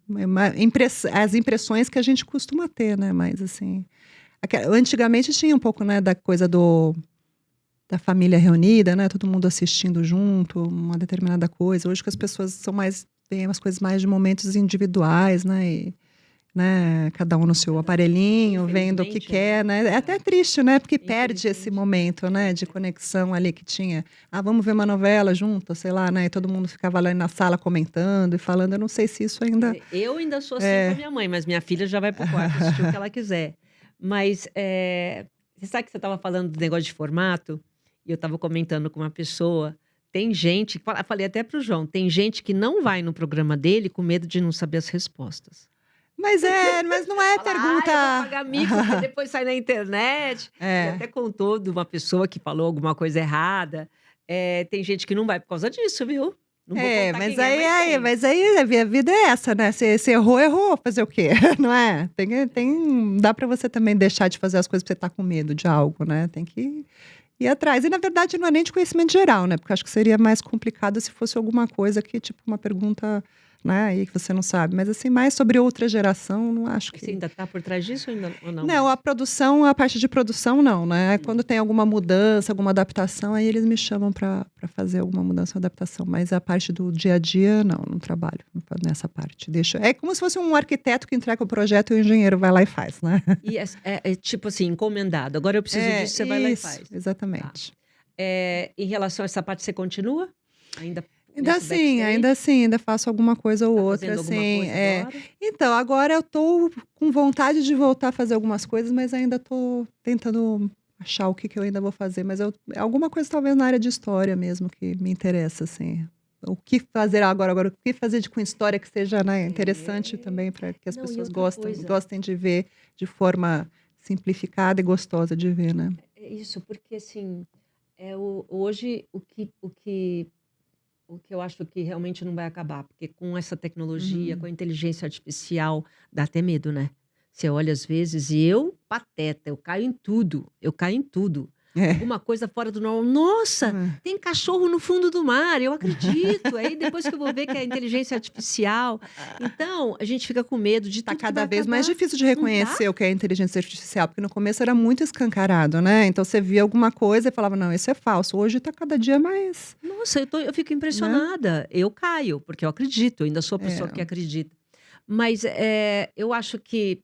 As impressões que a gente costuma ter, né? Mas assim, antigamente tinha um pouco, né, da coisa da família reunida, né? Todo mundo assistindo junto, uma determinada coisa. Hoje que as pessoas têm umas coisas mais de momentos individuais, né? E, né, cada um no seu aparelhinho, vendo o que Infelizmente, né? quer, né? É até triste, né? Porque perde esse Infelizmente. momento, né, de conexão ali que tinha. Vamos ver uma novela junto, sei lá, né? E todo mundo ficava lá na sala comentando e falando. Eu não sei se isso Quer ainda dizer, eu ainda sou assim com a é. minha mãe, mas minha filha já vai pro quarto assistir o que ela quiser. Mas você sabe que você estava falando do negócio de formato, e eu estava comentando com uma pessoa. Tem gente, falei até pro João, tem gente que não vai no programa dele com medo de não saber as respostas. Mas não é Fala, eu vou pergunta. pagar mico, porque depois sai na internet. Ele É. até contou de uma pessoa que falou alguma coisa errada. Tem gente que não vai por causa disso, viu? Não vou contar Mas quem é, mas tem. a vida é essa, né? Você errou, fazer o quê? Não é? Dá pra você também deixar de fazer as coisas porque você tá com medo de algo, né? Tem que ir atrás. E na verdade não é nem de conhecimento geral, né? Porque acho que seria mais complicado se fosse alguma coisa que, tipo, uma pergunta, né, aí que você não sabe. Mas assim, mais sobre outra geração, não acho Você que. ainda tá por trás disso ou não Não, mais? a parte de produção não, né? Quando tem alguma mudança, alguma adaptação, aí eles me chamam para fazer alguma mudança ou adaptação. Mas a parte do dia a dia, não trabalho nessa parte. É como se fosse um arquiteto que entrega o projeto e o engenheiro vai lá e faz, né? E é tipo assim, encomendado. Agora eu preciso disso, você vai lá e Isso, faz. Tá. exatamente. Em relação a essa parte, você continua? Ainda Ainda nesse assim, backstage? ainda faço alguma coisa ou Tá outra, fazendo alguma assim. coisa agora? Então, agora eu tô com vontade de voltar a fazer algumas coisas, mas ainda tô tentando achar o que eu ainda vou fazer. Mas alguma coisa talvez na área de história mesmo que me interessa, assim. O que fazer agora, o que fazer com história que seja, né, interessante É. também para que as Não, e pessoas outra coisa. gostem de ver de forma simplificada e gostosa de ver, né? É isso, porque assim, hoje o que eu acho que realmente não vai acabar, porque com essa tecnologia, com Uhum. a inteligência artificial, dá até medo, né? Você olha às vezes e eu, pateta, eu caio em tudo. É. Alguma coisa fora do normal. Nossa, É. tem cachorro no fundo do mar, eu acredito. Aí depois que eu vou ver que é inteligência artificial. Então, a gente fica com medo de Tá tudo que cada vai vez mais acabar. difícil de Não tá? reconhecer o que é inteligência artificial, porque no começo era muito escancarado, né? Então você via alguma coisa e falava, não, isso é falso. Hoje tá cada dia mais, Nossa, eu fico né? impressionada. Eu caio, porque eu acredito, eu ainda sou a pessoa que É. acredita. Mas eu acho que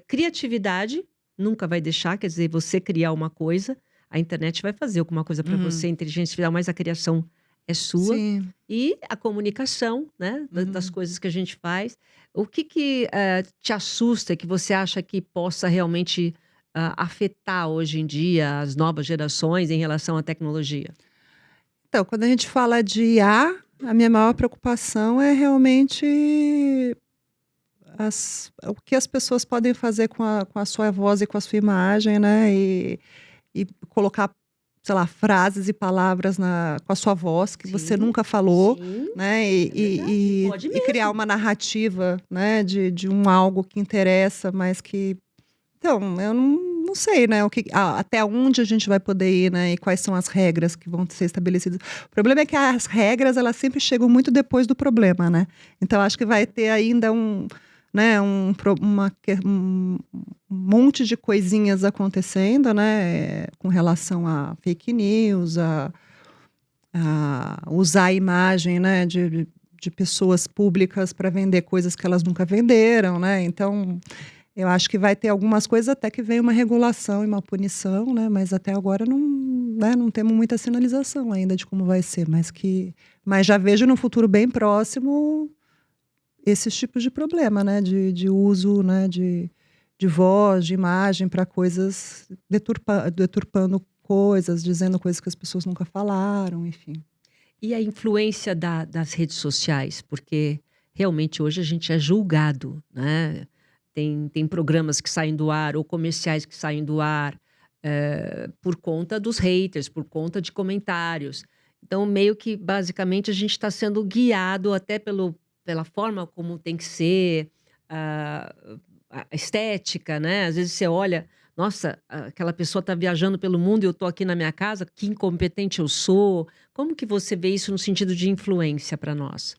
criatividade nunca vai deixar, quer dizer, você criar uma coisa, a internet vai fazer alguma coisa para você, Uhum. a inteligência artificial, mas a criação é sua. Sim. E a comunicação, né, das Uhum. coisas que a gente faz. O que te assusta, que você acha que possa realmente afetar hoje em dia as novas gerações em relação à tecnologia? Então, quando a gente fala de IA, a minha maior preocupação é realmente o que as pessoas podem fazer com a sua voz e com a sua imagem, né? E colocar, sei lá, frases e palavras com a sua voz que você Sim, nunca falou, sim, né? é verdade. Pode E criar mesmo. uma narrativa, né? De algo que interessa, mas que. Então, eu não sei, né, até onde a gente vai poder ir, né, e quais são as regras que vão ser estabelecidas. O problema é que as regras, elas sempre chegam muito depois do problema, né? Então acho que vai ter ainda né, um monte de coisinhas acontecendo, né, com relação a fake news, a usar a imagem, né, de pessoas públicas para vender coisas que elas nunca venderam, né? Então, eu acho que vai ter algumas coisas até que vem uma regulação e uma punição, né? Mas até agora não, né, não temos muita sinalização ainda de como vai ser, mas já vejo no futuro bem próximo esses tipos de problema, né? De uso, né, de voz, de imagem para coisas deturpando coisas, dizendo coisas que as pessoas nunca falaram, enfim. E a influência das redes sociais, porque realmente hoje a gente é julgado, né? Tem programas que saem do ar ou comerciais que saem do ar por conta dos haters, por conta de comentários. Então, meio que basicamente a gente está sendo guiado até pela forma como tem que ser, a, a estética, né? Às vezes você olha, nossa, aquela pessoa está viajando pelo mundo e eu estou aqui na minha casa, que incompetente eu sou. Como que você vê isso no sentido de influência para nós?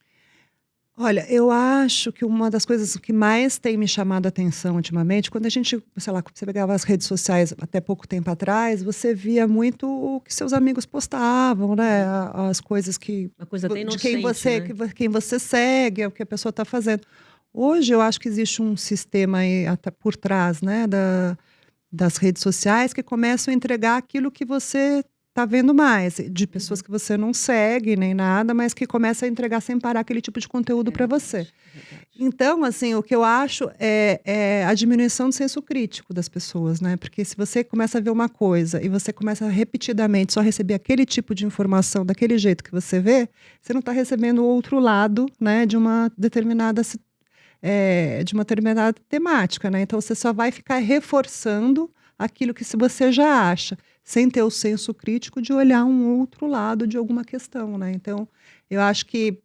Olha, eu acho que uma das coisas que mais tem me chamado a atenção ultimamente, quando a gente, sei lá, você pegava as redes sociais até pouco tempo atrás, você via muito o que seus amigos postavam, né? As coisas Uma coisa até de quem inocente, né? quem você segue, é o que a pessoa está fazendo. Hoje eu acho que existe um sistema aí até por trás, né, das redes sociais que começam a entregar aquilo que você está vendo mais, de pessoas Uhum. que você não segue nem nada, mas que começa a entregar sem parar aquele tipo de conteúdo É para você. verdade, é verdade. Então, assim, o que eu acho é a diminuição do senso crítico das pessoas, né? Porque se você começa a ver uma coisa e você começa repetidamente só receber aquele tipo de informação daquele jeito que você vê, você não está recebendo o outro lado, né, de uma determinada temática, né? Então você só vai ficar reforçando aquilo que se você já acha, sem ter o senso crítico de olhar um outro lado de alguma questão, né? Então, eu acho que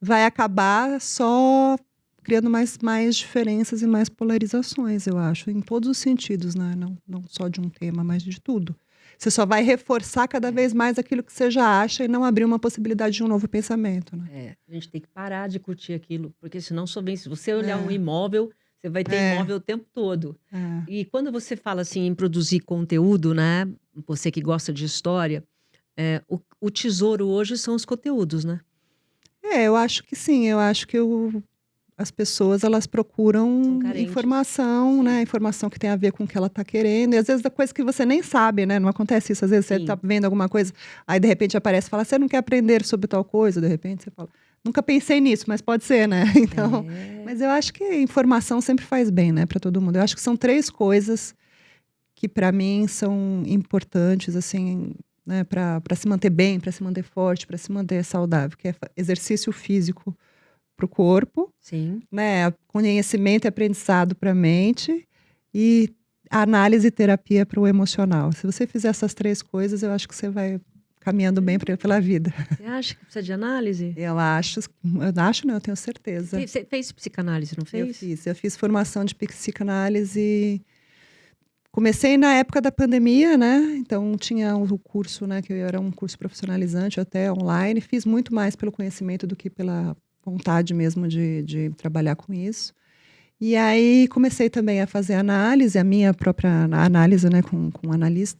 vai acabar só criando mais diferenças e mais polarizações, eu acho, em todos os sentidos, né? Não só de um tema, mas de tudo. Você só vai reforçar cada É. vez mais aquilo que você já acha e não abrir uma possibilidade de um novo pensamento, né? A gente tem que parar de curtir aquilo, porque senão só vem. Se você olhar um É, imóvel, você vai ter é, imóvel o tempo todo. é. E quando você fala assim em produzir conteúdo, né? Você que gosta de história, o tesouro hoje são os conteúdos, né? Eu acho que sim, eu acho que as pessoas elas São procuram carentes. informação, né, Sim, informação que tem a ver com o que ela está querendo, e às vezes da coisa que você nem sabe, né, não acontece isso, às vezes você está sim. vendo alguma coisa, aí de repente aparece e fala, você não quer aprender sobre tal coisa, de repente você fala, nunca pensei nisso, mas pode ser, né, então, É. mas eu acho que a informação sempre faz bem, né, para todo mundo, eu acho que são 3 coisas que para mim são importantes, assim, né, para se manter bem, para se manter forte, para se manter saudável, que é exercício físico para o corpo, Sim. né, conhecimento e aprendizado para a mente e análise e terapia para o emocional. Se você fizer essas 3 coisas, eu acho que você vai caminhando bem pela vida. Você acha que precisa de análise? Eu acho não, eu tenho certeza. Você fez psicanálise, não fez? Eu fiz formação de psicanálise, comecei na época da pandemia, né, então tinha o curso, né, que era um curso profissionalizante até online, fiz muito mais pelo conhecimento do que pela vontade mesmo de trabalhar com isso. E aí comecei também a fazer análise, a minha própria análise, né, com um analista.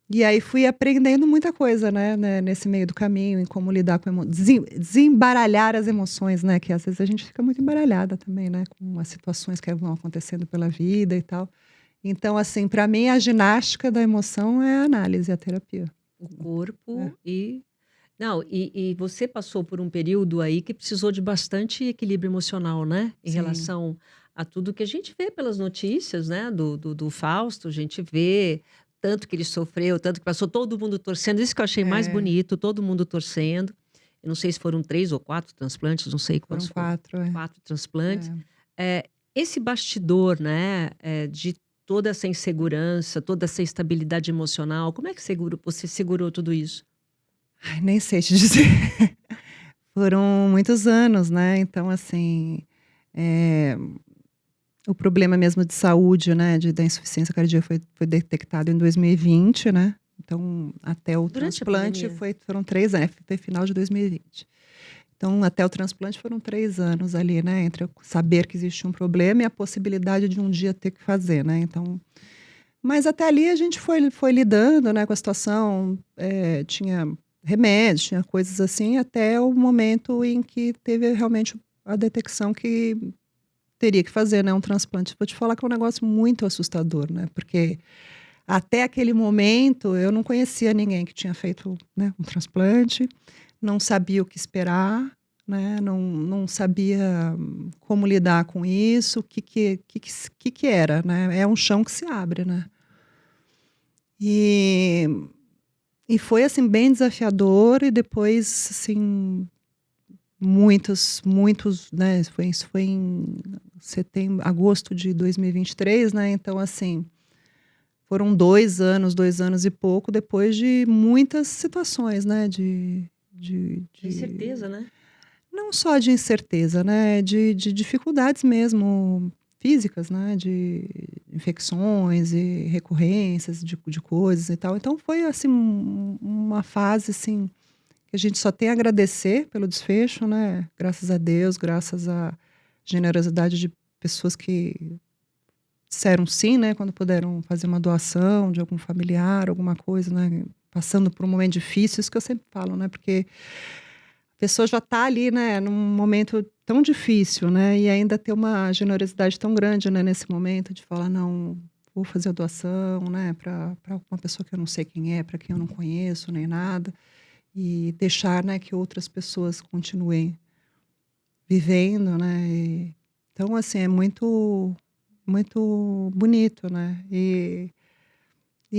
E aí fui aprendendo muita coisa, né, nesse meio do caminho, em como lidar com desembaralhar as emoções, né, que às vezes a gente fica muito embaralhada também, né, com as situações que vão acontecendo pela vida e tal. Então, assim, para mim a ginástica da emoção é a análise, a terapia. O É, corpo e não, e você passou por um período aí que precisou de bastante equilíbrio emocional, né, em sim. relação a tudo que a gente vê pelas notícias, né, do Fausto, a gente vê tanto que ele sofreu, tanto que passou, todo mundo torcendo, isso que eu achei mais É, bonito, todo mundo torcendo. Eu não sei se foram 3 ou 4 transplantes, não sei foram quantos foram, 4, 4 transplantes. é. Esse bastidor, né, de toda essa insegurança, toda essa instabilidade emocional, como é que você segurou tudo isso? Ai, nem sei te dizer. Foram muitos anos, né, então assim, eh, o problema mesmo de saúde, né, da insuficiência cardíaca foi detectado em 2020, né? Então, até o Durante a transplante pandemia. foram 3 anos, foi final de 2020. Então, até o transplante foram 3 anos ali, né, entre eu saber que existia um problema e a possibilidade de um dia ter que fazer, né? Então, mas até ali a gente foi lidando, né, com a situação, tinha remédios, tinha coisas assim, até o momento em que teve realmente a detecção que teria que fazer, né, um transplante. Vou te falar que é um negócio muito assustador, né, porque até aquele momento eu não conhecia ninguém que tinha feito, né, um transplante, não sabia o que esperar, né, não sabia como lidar com isso, o que era, né, é um chão que se abre, né. E foi, assim, bem desafiador e depois, assim, muitos, né, isso foi em agosto de 2023, né, então, assim, foram 2 anos e pouco depois de muitas situações, né, De certeza, né? não só de incerteza, né, de dificuldades mesmo físicas, né, de infecções e recorrências de coisas e tal. Então foi, assim, uma fase, assim, que a gente só tem a agradecer pelo desfecho, né, graças a Deus, graças à generosidade de pessoas que disseram sim, né, quando puderam fazer uma doação de algum familiar, alguma coisa, né, passando por um momento difícil, isso que eu sempre falo, né, porque a pessoa já está ali, né, num momento tão difícil, né, e ainda ter uma generosidade tão grande, né, nesse momento de falar: "Não, vou fazer a doação, né, para uma pessoa que eu não sei quem é, para quem eu não conheço nem nada", e deixar, né, que outras pessoas continuem vivendo, né, então, assim, é muito bonito, né, e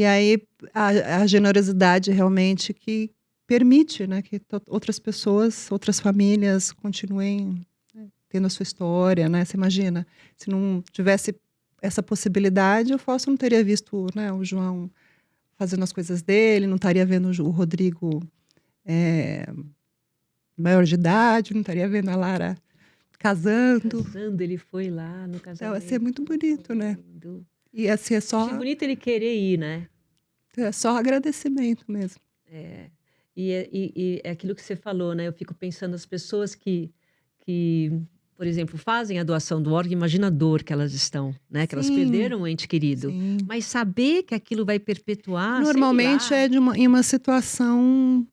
aí a generosidade realmente que permite, né, que outras pessoas, outras famílias continuem, né, tendo a sua história, né. Você imagina, se não tivesse essa possibilidade, o Fausto não teria visto, né, o João fazendo as coisas dele, não estaria vendo o Rodrigo, eh, maior de idade, não estaria vendo a Lara casando. Casando, ele foi lá no Então, assim, é muito casamento, tão bonito, né. lindo. E, assim, Achei bonito ele querer ir, né? é só agradecimento mesmo. É. E é aquilo que você falou, né, eu fico pensando as pessoas que, por exemplo, fazem a doação do órgão, imagina a dor que elas estão, né, que elas Sim, perderam um ente querido, sim. mas saber que aquilo vai perpetuar, sei Normalmente lá. é em uma situação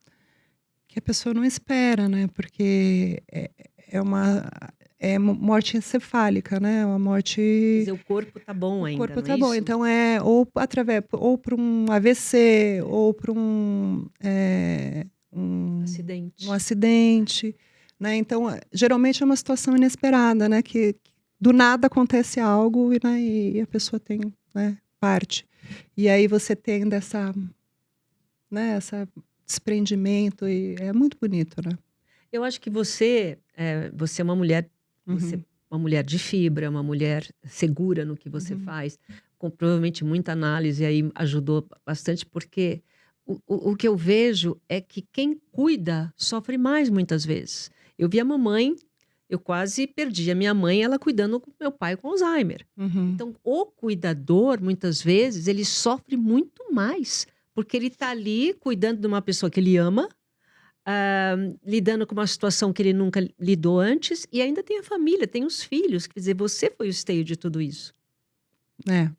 que a pessoa não espera, né, porque é uma morte encefálica, né, é uma Quer morte dizer, o corpo tá bom o ainda, corpo não é tá bom, isso? então é ou por um AVC ou por um Acidente. acidente, né, então, geralmente é uma situação inesperada, né, que do nada acontece algo e, né, e a pessoa tem, né, parte. E aí você tem essa desprendimento e é muito bonito, né. Eu acho que você é você é Uhum, uma mulher de fibra, uma mulher segura no que você uhum, faz, com provavelmente muita análise aí ajudou bastante, porque o que eu vejo é que quem cuida sofre mais muitas vezes. Eu vi a mamãe, eu quase perdi a minha mãe, ela cuidando com meu pai com Alzheimer. uhum. Então, o cuidador, muitas vezes, ele sofre muito mais, porque ele está ali cuidando de uma pessoa que ele ama, lidando com uma situação que ele nunca lidou antes, e ainda tem a família, tem os filhos, quer dizer, você foi o esteio de tudo isso. É.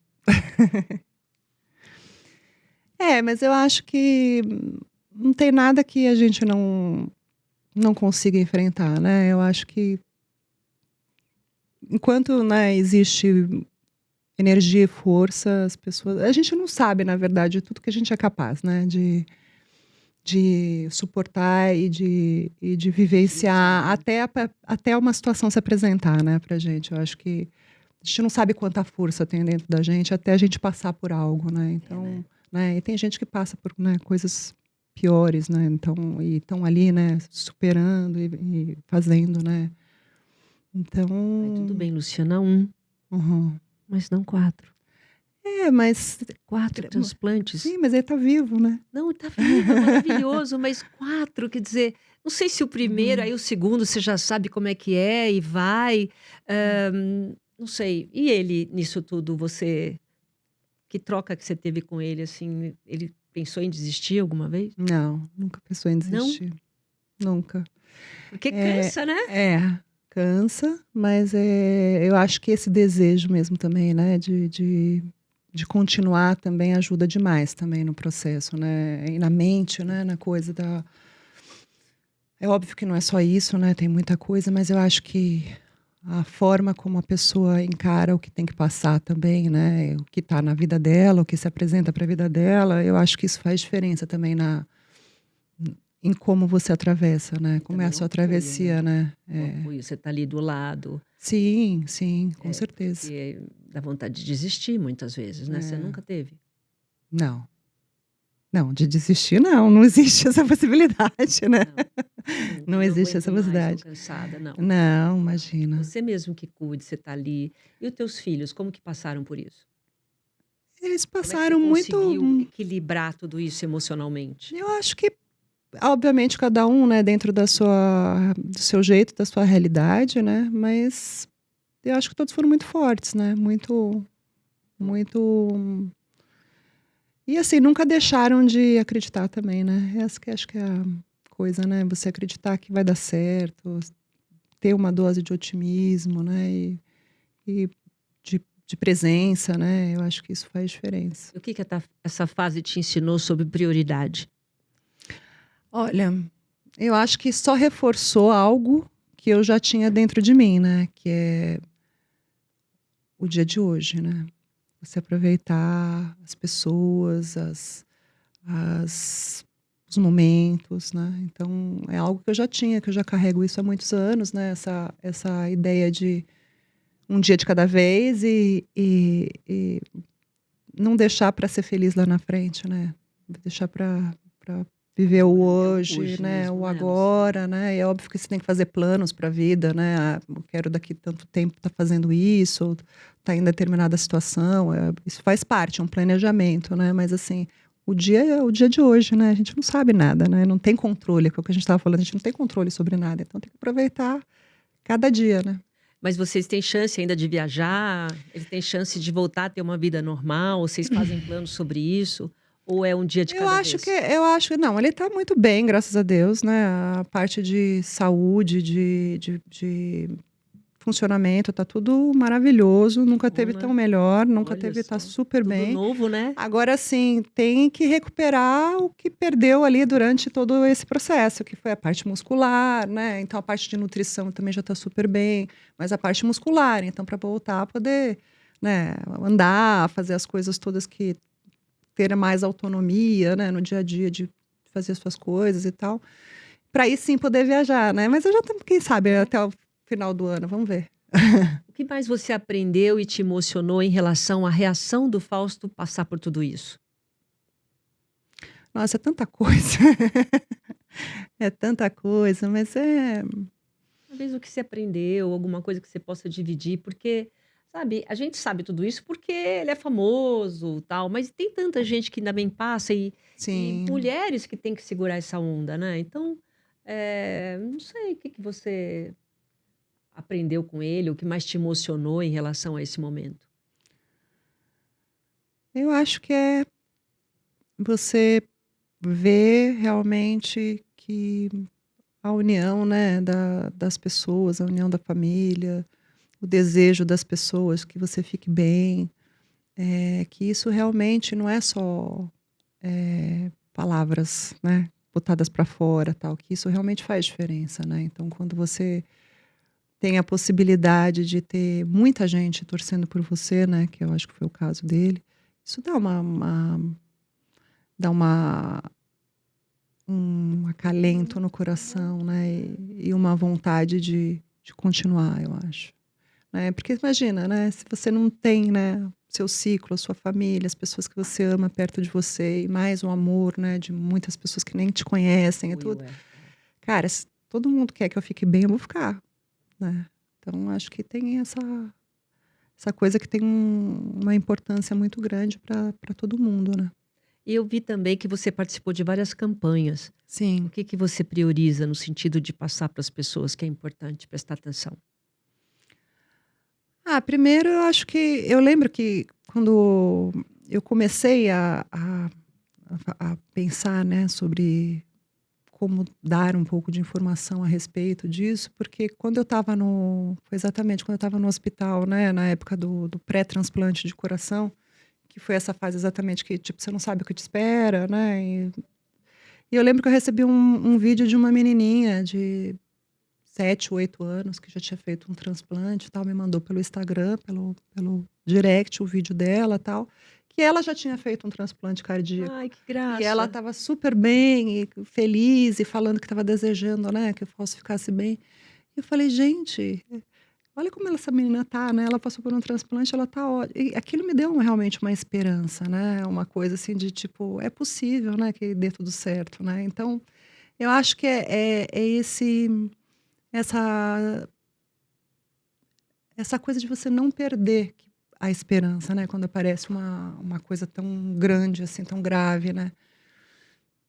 É, mas eu acho que não tem nada que a gente não consiga enfrentar, né. Eu acho que enquanto, né, existe energia e força, as pessoas a gente não sabe, na verdade, tudo que a gente é capaz, né, de suportar e de vivenciar Vivenciar. até uma situação se apresentar, né, pra gente. Eu acho que a gente não sabe quanta força tem dentro da gente até a gente passar por algo, né, É, né? então, né, e tem gente que passa por, né, coisas piores, né, então e estão ali, né, superando e fazendo, né. Aí tudo Então bem, Luciana, um, uhum. mas não quatro. É, mas 4 transplantes. sim, mas ele tá vivo, né. Não, tá vivo, é maravilhoso, mas 4, quer dizer, não sei se o primeiro, Uhum. aí o segundo você já sabe como é que é e vai. não sei, e ele nisso tudo, que troca que você teve com ele, assim, ele pensou em desistir alguma vez? Não, nunca pensou em Não? desistir, nunca. Porque É, cansa, né? cansa, mas eu acho que esse desejo mesmo também, né, de continuar também ajuda demais também no processo, né, e na mente, né, na coisa da... É óbvio que não é só isso, né, tem muita coisa, mas eu acho que a forma como a pessoa encara o que tem que passar também, né, o que está na vida dela, o que se apresenta para a vida dela, eu acho que isso faz diferença também em como você atravessa, né, E como é também a é um sua apoio, né? travessia, né. É um apoio, você tá ali do lado, Sim, sim, com certeza. porque dá vontade de desistir muitas vezes, né? Você É. nunca teve? Não, não, de desistir não, não existe essa possibilidade, né. Não, nunca. Não Não existe aguento essa mais, tô possibilidade. cansada, não. Não, imagina. Você mesmo que cuide, você tá ali. E os teus filhos, como que passaram por isso? Eles Como é que você passaram muito conseguiu equilibrar tudo isso emocionalmente? eu acho que, obviamente, cada um, né, dentro do seu jeito, da sua realidade, né, mas eu acho que todos foram muito fortes, né, Bom, muito e assim, nunca deixaram de acreditar também, né, essa que acho que é a coisa, né, você acreditar que vai dar certo, ter uma dose de otimismo, né, e de presença, né, eu acho que isso faz diferença. e o que que essa fase te ensinou sobre prioridade? Olha, eu acho que só reforçou algo que eu já tinha dentro de mim, né, que é o dia de hoje, né. Você aproveitar as pessoas, as os momentos, né. Então é algo que eu já tinha, que eu já carrego isso há muitos anos, né, essa ideia de um dia de cada vez e não deixar para ser feliz lá na frente, né. Deixar para viver o Agora, é o hoje, hoje né, mesmo, o né? Você agora, né. E é óbvio que você tem que fazer planos para a vida, né. Ah, eu quero daqui tanto tempo estar fazendo isso, ou estar em determinada situação, isso faz parte, é um planejamento, né. Mas assim, o dia é o dia de hoje, né, a gente não sabe nada, né, não tem controle, que é o que a gente estava falando, a gente não tem controle sobre nada, então tem que aproveitar cada dia, né. Mas vocês têm chance ainda de viajar? Ele tem chance de voltar a ter uma vida normal? Vocês fazem planos sobre isso? Ou é um dia de cada vez? Eu acho não, ele está muito bem, graças a Deus, né, a parte de saúde, de funcionamento, tá tudo maravilhoso, Que nunca bom, teve tão né? melhor, nunca Olha teve tá só. super Tudo bem. novo, né? Agora assim, tem que recuperar o que perdeu ali durante todo esse processo, que foi a parte muscular, né, então a parte de nutrição também já tá super bem, mas a parte muscular, então para voltar a poder, né, andar, fazer as coisas todas que ter mais autonomia, né, no dia a dia de fazer as suas coisas e tal, para aí sim poder viajar, né, mas eu já tô quem sabe É. até o final do ano, vamos ver. O que mais você aprendeu e te emocionou em relação à reação do Fausto passar por tudo isso? Nossa, é tanta coisa. É tanta coisa, mas Talvez o que você aprendeu, alguma coisa que você possa dividir, porque, sabe, a gente sabe tudo isso porque ele é famoso, tal, mas tem tanta gente que ainda bem passa e sim. mulheres que têm que segurar essa onda, né? Então, não sei o que que você aprendeu com ele, o que mais te emocionou em relação a esse momento. Eu acho que é você ver realmente que a união, né, das pessoas, a união da família, o desejo das pessoas que você fique bem, que isso realmente não é só, palavras, né, botadas para fora, tal, que isso realmente faz diferença, né. Então quando você tem a possibilidade de ter muita gente torcendo por você, né, que eu acho que foi o caso dele, isso dá um acalento no coração, né, e uma vontade de continuar, eu acho, né. Porque imagina, né, se você não tem, né, seu ciclo, a sua família, as pessoas que você ama perto de você e mais o amor, né, de muitas pessoas que nem te conhecem e Apoio, tudo. é. Cara, se todo mundo quer que eu fique bem, eu vou ficar, né. Então acho que tem essa coisa que tem uma importância muito grande para todo mundo, né. E eu vi também que você participou de várias campanhas. O Sim. que que você prioriza no sentido de passar para as pessoas que é importante prestar atenção? Primeiro eu acho que eu lembro que quando eu comecei a pensar, né, sobre como dar um pouco de informação a respeito disso, porque quando eu estava foi exatamente quando eu estava no hospital, né, na época do pré-transplante de coração, que foi essa fase exatamente que, tipo, você não sabe o que te espera, né, e eu lembro que eu recebi um vídeo de uma menininha de 7, 8 anos, que já tinha feito um transplante e tal, me mandou pelo Instagram, pelo direct, o vídeo dela, tal, que ela já tinha feito um transplante cardíaco. Ai, que E ela graça. estava super bem e feliz e falando que estava desejando, né, que eu ficasse bem. E eu falei: "Gente, olha como essa menina tá, né, ela passou por um transplante, ela tá ó", e aquilo me deu realmente uma esperança, né, uma coisa assim de tipo, é possível, né, que dê tudo certo, né. Então, eu acho que é essa essa coisa de você não perder a esperança, né, quando aparece uma coisa tão grande, assim, tão grave, né.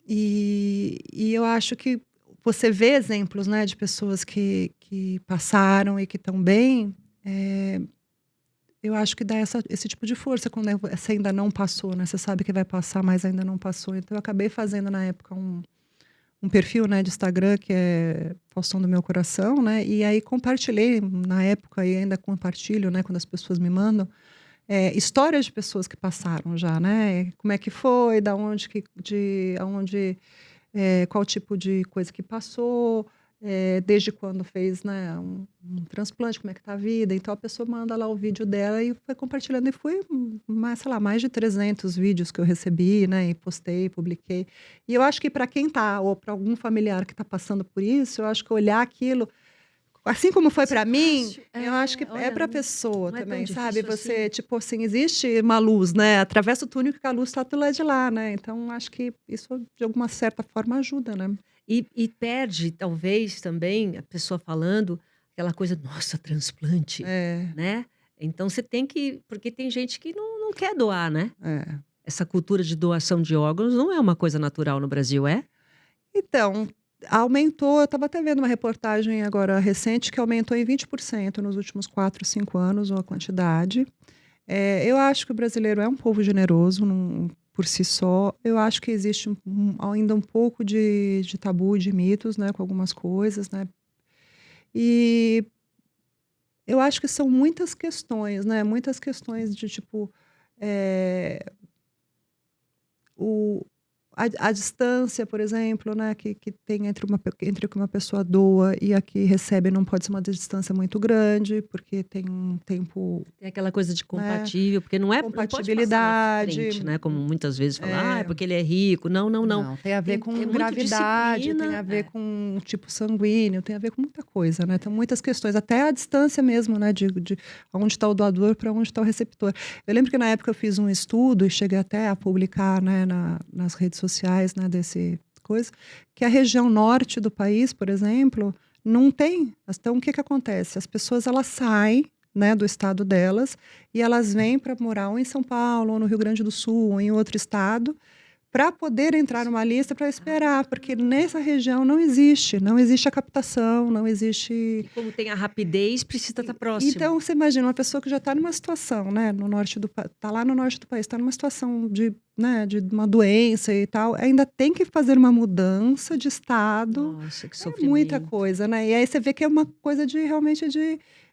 E eu acho que você vê exemplos, né, de pessoas que passaram e que estão bem, eu acho que dá esse tipo de força quando você ainda não passou, né, você sabe que vai passar, mas ainda não passou. Então eu acabei fazendo na época um perfil, né, de Instagram que é Faustão do Meu Coração, né, e aí compartilhei na época e ainda compartilho, né, quando as pessoas me mandam, histórias de pessoas que passaram já, né, como é que foi, da onde aonde, qual tipo de coisa que passou, desde quando fez, né, um transplante, como é que tá a vida. Então a pessoa manda lá o vídeo dela e foi compartilhando e foi mais, sei lá, mais de 300 vídeos que eu recebi, né, e postei, publiquei. E eu acho que para quem tá ou para algum familiar que tá passando por isso, eu acho que olhar aquilo, assim como foi Isso é para mim, fácil. eu acho que é Olha, para a pessoa não é tão também, sabe. difícil Você, assim. tipo assim, existe uma luz, né, atravessa o túnel que a luz está do lado de lá, né. Então acho que isso de alguma certa forma ajuda, né. E perde, talvez, também, a pessoa falando, aquela coisa: "Nossa, transplante", É, né. Então você tem que porque tem gente que não quer doar, né. é. Essa cultura de doação de órgãos não é uma coisa natural no Brasil, é? Então, aumentou, eu estava até vendo uma reportagem agora recente que aumentou em 20% nos últimos 4, 5 anos a quantidade. Eu acho que o brasileiro é um povo generoso, por si só. Eu acho que existe ainda um pouco de tabu, de mitos, né, com algumas coisas, né. E eu acho que são muitas questões, né, muitas questões de tipo, eh O a distância, por exemplo, né, que tem entre o que uma pessoa doa e a que recebe não pode ser uma distância muito grande, porque tem um tempo, Tem aquela coisa de né, compatível, porque não pode passar na compatibilidade. frente, né, como muitas vezes falam: "Ah, é É. porque ele é rico". Não, não, não. Não, tem a ver Tem é com muito gravidade, tem disciplina. a ver É. com tipo sanguíneo, tem a ver com muita coisa, né, tem muitas questões, até a distância mesmo, né, de aonde está o doador para onde está o receptor. Eu lembro que na época eu fiz um estudo e cheguei até a publicar, né, nas redes sociais, né, desse coisa, que a região norte do país, por exemplo, não tem. Então o que que acontece? As pessoas elas saem, né, do estado delas e elas vêm para morar ou em São Paulo, ou no Rio Grande do Sul, ou em outro estado, para poder entrar numa lista para esperar, porque nessa região não existe a captação, não existe. E como tem a rapidez, precisa estar próximo. Então você imagina uma pessoa que já está numa situação, né, no norte tá lá no norte do país, está numa situação de, né, de uma doença e tal, ainda tem que fazer uma mudança de estado, Nossa, que é muita sofrimento. coisa, né, e aí você vê que é uma coisa de realmente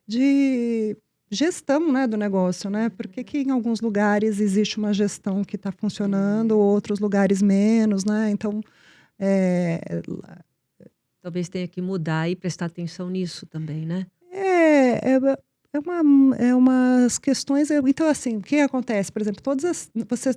de gestão, né, do negócio, né, porque que em alguns lugares existe uma gestão que está funcionando, É, outros lugares menos, né, então, eh, talvez tenha que mudar e prestar atenção nisso também, né. é umas questões, então assim, o que acontece, por exemplo, todas as você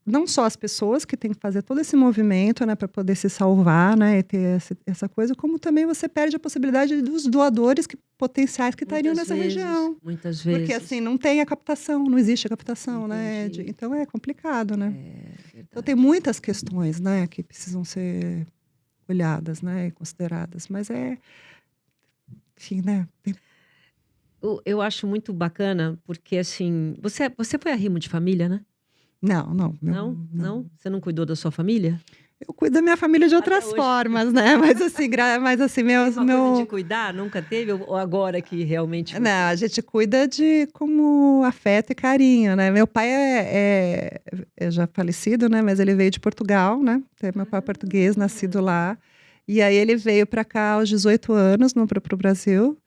não só as pessoas que têm que fazer todo esse movimento, né, para poder se salvar, né, e ter essa coisa, como também você perde a possibilidade dos doadores potenciais que estariam nessa região. Muitas Porque assim, vezes. não tem a captação, não existe a captação, né, Entendi. então é complicado, né. É, Então tem verdade. muitas questões, né, que precisam ser olhadas, né, e consideradas, mas enfim, né, Eu acho muito bacana, porque, assim, você foi arrimo de família, né? não, não, Não? não. Não? Você não cuidou da sua família? Eu cuido da minha família de Até outras hoje. formas, né? Mas assim, Tem uma coisa de cuidar? Nunca teve? Ou agora que realmente Não, você... a gente cuida de como afeto e carinho, né? Meu pai é já falecido, né? Mas ele veio de Portugal, né? Meu pai é português, nascido Ah, lá. E aí ele veio para cá aos 18 anos, para o Brasil,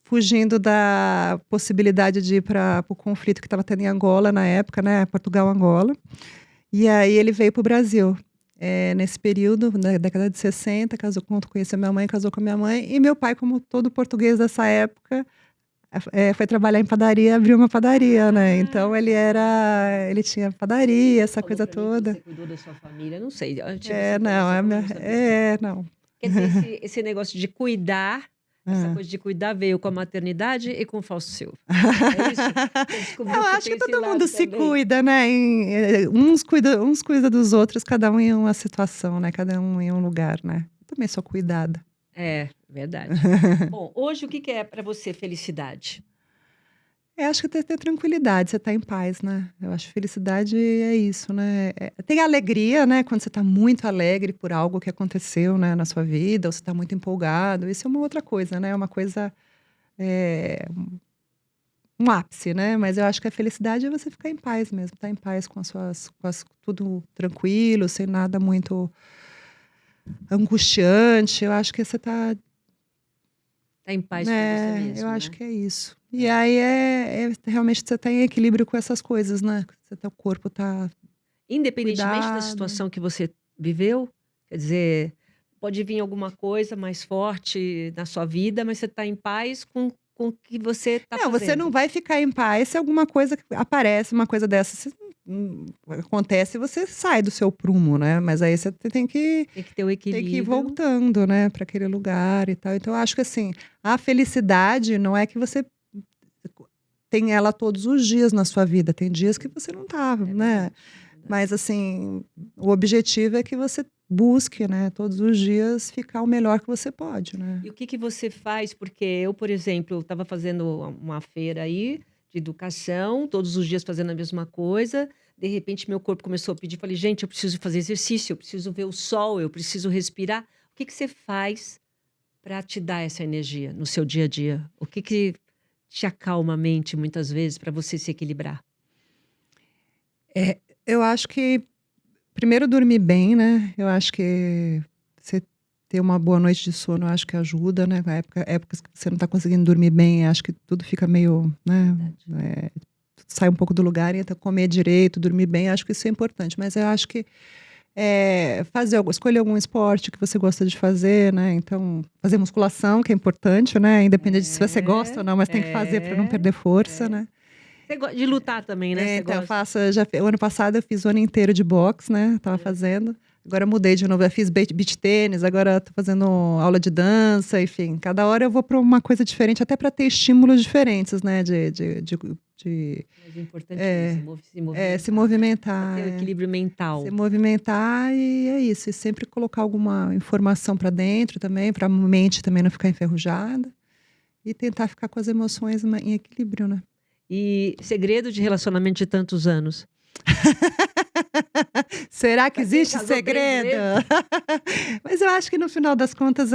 fugindo da possibilidade de ir para o conflito que estava tendo em Angola na época, né? Portugal-Angola. E aí ele veio para o Brasil. Nesse período, na década de 60, conheceu minha mãe, casou com a minha mãe. E meu pai, como todo português dessa época, foi trabalhar em padaria, abriu uma padaria, né? Então ele tinha padaria, você essa falou coisa para mim que toda. você cuidou da sua família. Não sei, eu tive essa Não, informação, mas não sabia. não. Quer dizer, esse negócio de cuidar, essa Ah. coisa de cuidar veio com a maternidade e com o Fausto Silva. É isso? Você descobriu Eu que acho tem que esse todo mundo lado se também. cuida, né? Uns cuida dos outros, cada um em uma situação, né? Cada um em um lugar, né? Eu também sou cuidada. É, verdade. Bom, hoje o que que é para você felicidade? Acho que ter tranquilidade, você tá em paz, né? Eu acho que felicidade é isso, né? Tem alegria, né? Quando você tá muito alegre por algo que aconteceu, né, na sua vida, ou você tá muito empolgado. Isso é uma outra coisa, né? É uma coisa, é, um ápice, né? Mas eu acho que a felicidade é você ficar em paz mesmo, estar em paz tudo tranquilo, sem nada muito angustiante. Eu acho que você tá, Tá em paz com você né? Eu mesmo, acho né? que é isso. E É. aí realmente você tá em equilíbrio com essas coisas, né? O corpo tá Independentemente da cuidado. situação que você viveu, quer dizer, pode vir alguma coisa mais forte na sua vida, mas você está em paz com o que você está Não, você não fazendo. vai ficar em paz se alguma coisa aparece, uma coisa dessa, acontece e você sai do seu prumo, né? Mas aí você Tem que ter o tem que ir equilíbrio. voltando, né, para aquele lugar e tal. Então, eu acho que assim, a felicidade não é que você tem ela todos os dias na sua vida. Tem dias que você não tá, É né? verdade, é verdade. Mas assim, o objetivo é que você busque, né, todos os dias ficar o melhor que você pode, né? E o que que você faz? Porque eu, por exemplo, estava fazendo uma feira aí de educação, todos os dias fazendo a mesma coisa. De repente, meu corpo começou a pedir. Falei, gente, eu preciso fazer exercício, eu preciso ver o sol, eu preciso respirar. O que que você faz para te dar essa energia no seu dia a dia? O que que te acalma a mente muitas vezes para você se equilibrar? É, eu acho que primeiro dormir bem, né? Eu acho que você ter uma boa noite de sono, eu acho que ajuda, né? Épocas que você não está conseguindo dormir bem, acho que tudo fica meio, né? Verdade. Sai um pouco do lugar, então comer direito, dormir bem, acho que isso é importante. Mas eu acho que escolher algum esporte que você gosta de fazer, né? Então, fazer musculação, que é importante, né? Independente se você gosta ou É, não, mas tem que fazer para não é, perder força, é. né? Você gosta de lutar também, né? Você Então, gosta? o ano passado eu fiz o ano inteiro de boxe, né? Tava É. fazendo. Agora eu mudei de novo, eu fiz beach tênis, agora tô fazendo aula de dança, enfim. Cada hora eu vou para uma coisa diferente, até para ter estímulos diferentes, né? Mas o importante é isso, É, se se movimentar, né? Para movimentar, ter o equilíbrio se mental. movimentar e é isso. E sempre colocar alguma informação para dentro também, para a mente também não ficar enferrujada. E tentar ficar com as emoções em equilíbrio, né? E segredo de relacionamento de tantos anos? Será que Para quem existe casou 3 segredo? vezes. Mas eu acho que no final das contas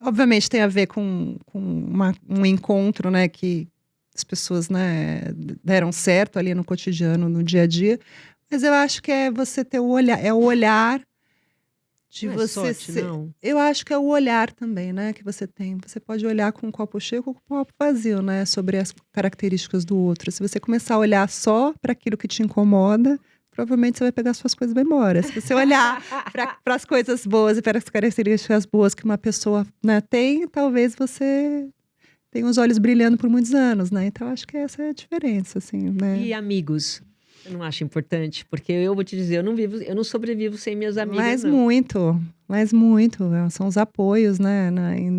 obviamente tem a ver com um encontro, né, que as pessoas, né, deram certo ali no cotidiano, no dia a dia. Mas eu acho que é você ter o olhar de Não é você sorte, ser. não? Eu acho que é o olhar também, né, que você tem. Você pode olhar com um copo cheio ou com um copo vazio, né, sobre as características do outro. Se você começar a olhar só para aquilo que te incomoda, provavelmente você vai pegar suas coisas e vai embora. Se você olhar para as coisas boas e para as características boas que uma pessoa, né, tem, talvez você tenha os olhos brilhando por muitos anos, né? Então acho que essa é a diferença, assim, né? E amigos? Você não acha importante? Porque eu vou te dizer, eu não sobrevivo sem minhas amigas, Mas não. muito, mas muito. São os apoios, né? Aí eu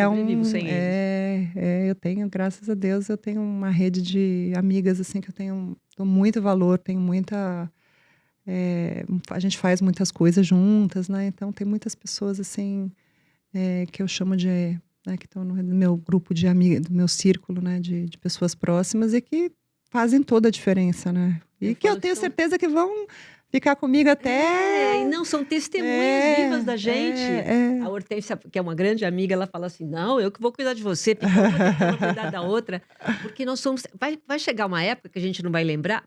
não sobrevivo sem eles. Eu tenho, graças a Deus, eu tenho uma rede de amigas, assim, que dou muito valor, tenho muita. A gente faz muitas coisas juntas, né? Então tem muitas pessoas, assim, que eu chamo de. Né, que estão no meu grupo de amigas, do meu círculo, né? De pessoas próximas e que fazem toda a diferença, né? Eu E que eu falo que tenho são certeza que vão ficar comigo E até. não, são testemunhas vivas da gente. É. A Hortência, que é uma grande amiga, ela fala assim: não, eu que vou cuidar de você, fica uma tentando cuidar da outra. Porque nós somos. Vai chegar uma época que a gente não vai lembrar.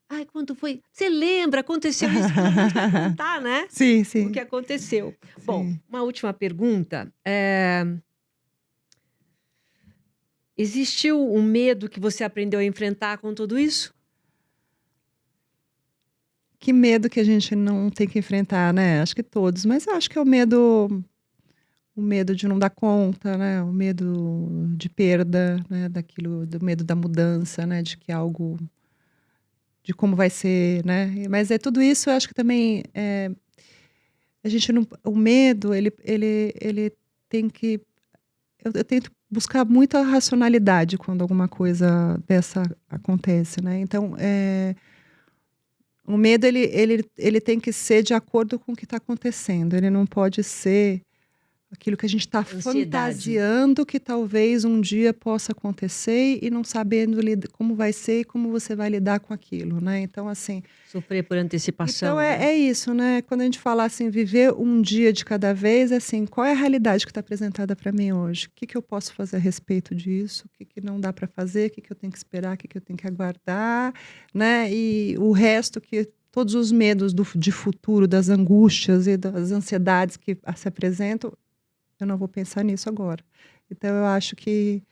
Ai, quando foi? Você lembra? Aconteceu isso? Pelo menos vai contar, né? Sim, O que sim, aconteceu. Bom, sim. uma última pergunta. Existiu um medo que você aprendeu a enfrentar com tudo isso? Que medo que a gente não tem que enfrentar, né? Acho que todos, mas eu acho que é o medo de não dar conta, né? O medo de perda, né? Daquilo, do medo da mudança, né? De que algo, de como vai ser, né? Mas é tudo isso, eu acho que também a gente não, o medo, ele tem que, eu tento buscar muita racionalidade quando alguma coisa dessa acontece, né? Então, o medo ele tem que ser de acordo com o que está acontecendo. Ele não pode ser aquilo que a gente está Ansiedade. fantasiando que talvez um dia possa acontecer e não sabendo como vai ser e como você vai lidar com aquilo, né? Então, assim, Sofrer por então antecipação, é, né? é isso, né? Quando a gente fala assim, viver um dia de cada vez, assim, qual é a realidade que está apresentada para mim hoje? O que que eu posso fazer a respeito disso? O que que não dá para fazer? O que que eu tenho que esperar? O que que eu tenho que aguardar? Né? E o resto que todos os medos de futuro, das angústias e das ansiedades que se apresentam, eu não vou pensar nisso agora. Então eu acho que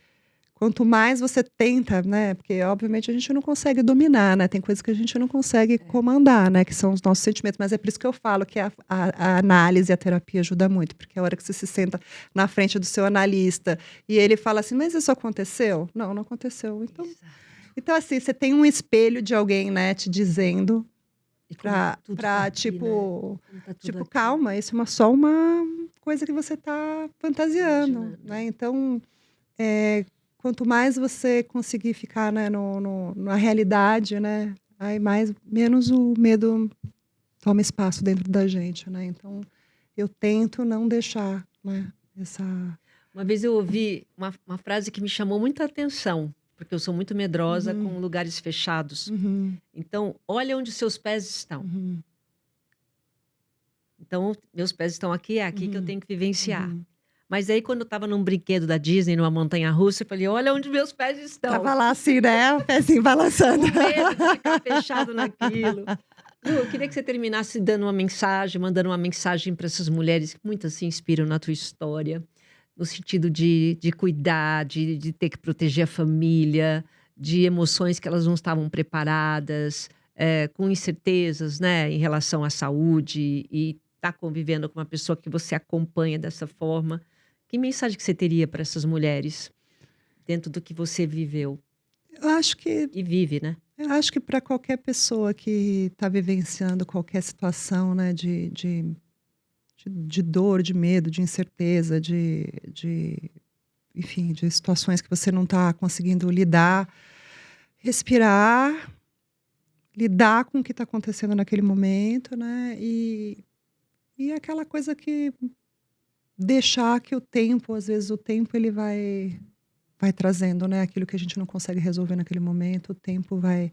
quanto mais você tenta, né? Porque obviamente a gente não consegue dominar, né? Tem coisas que a gente não consegue comandar, né? Que são os nossos sentimentos. Mas é por isso que eu falo que a análise e a terapia ajuda muito, porque a hora que você se senta na frente do seu analista e ele fala assim, mas isso aconteceu? Não, não aconteceu. Exato. Então assim, você tem um espelho de alguém, né, te dizendo E como tudo tá aqui, né? tipo, Como tá tudo aqui, calma, isso é só uma coisa que você está fantasiando, imaginando. né? Então, quanto mais você conseguir ficar, né, na realidade, né, aí menos o medo toma espaço dentro da gente, né? Então, eu tento não deixar, né, essa. Uma vez eu ouvi uma frase que me chamou muita atenção, porque eu sou muito medrosa Uhum, com lugares fechados. uhum, Então, olha onde seus pés estão. uhum, Então, meus pés estão aqui, é aqui que eu uhum, tenho que vivenciar. uhum. Mas aí, quando eu estava num brinquedo da Disney, numa montanha-russa, eu falei: olha onde meus pés estão. Tava lá assim, né, o pezinho balançando. O medo de ficar fechado naquilo. Lu, eu queria que você terminasse dando uma mensagem, mandando uma mensagem para essas mulheres que muitas se inspiram na tua história, no sentido de cuidar, de ter que proteger a família, de emoções que elas não estavam preparadas, com incertezas, né, em relação à saúde e estar convivendo com uma pessoa que você acompanha dessa forma. Que mensagem que você teria para essas mulheres dentro do que você viveu Eu acho que e vive, né? para qualquer pessoa que está vivenciando qualquer situação, né, de dor, de medo, de incerteza, enfim, de situações que você não está conseguindo lidar, respirar, lidar com o que está acontecendo naquele momento, né? E aquela coisa que deixar que o tempo, às vezes o tempo ele vai trazendo, né? Aquilo que a gente não consegue resolver naquele momento, o tempo vai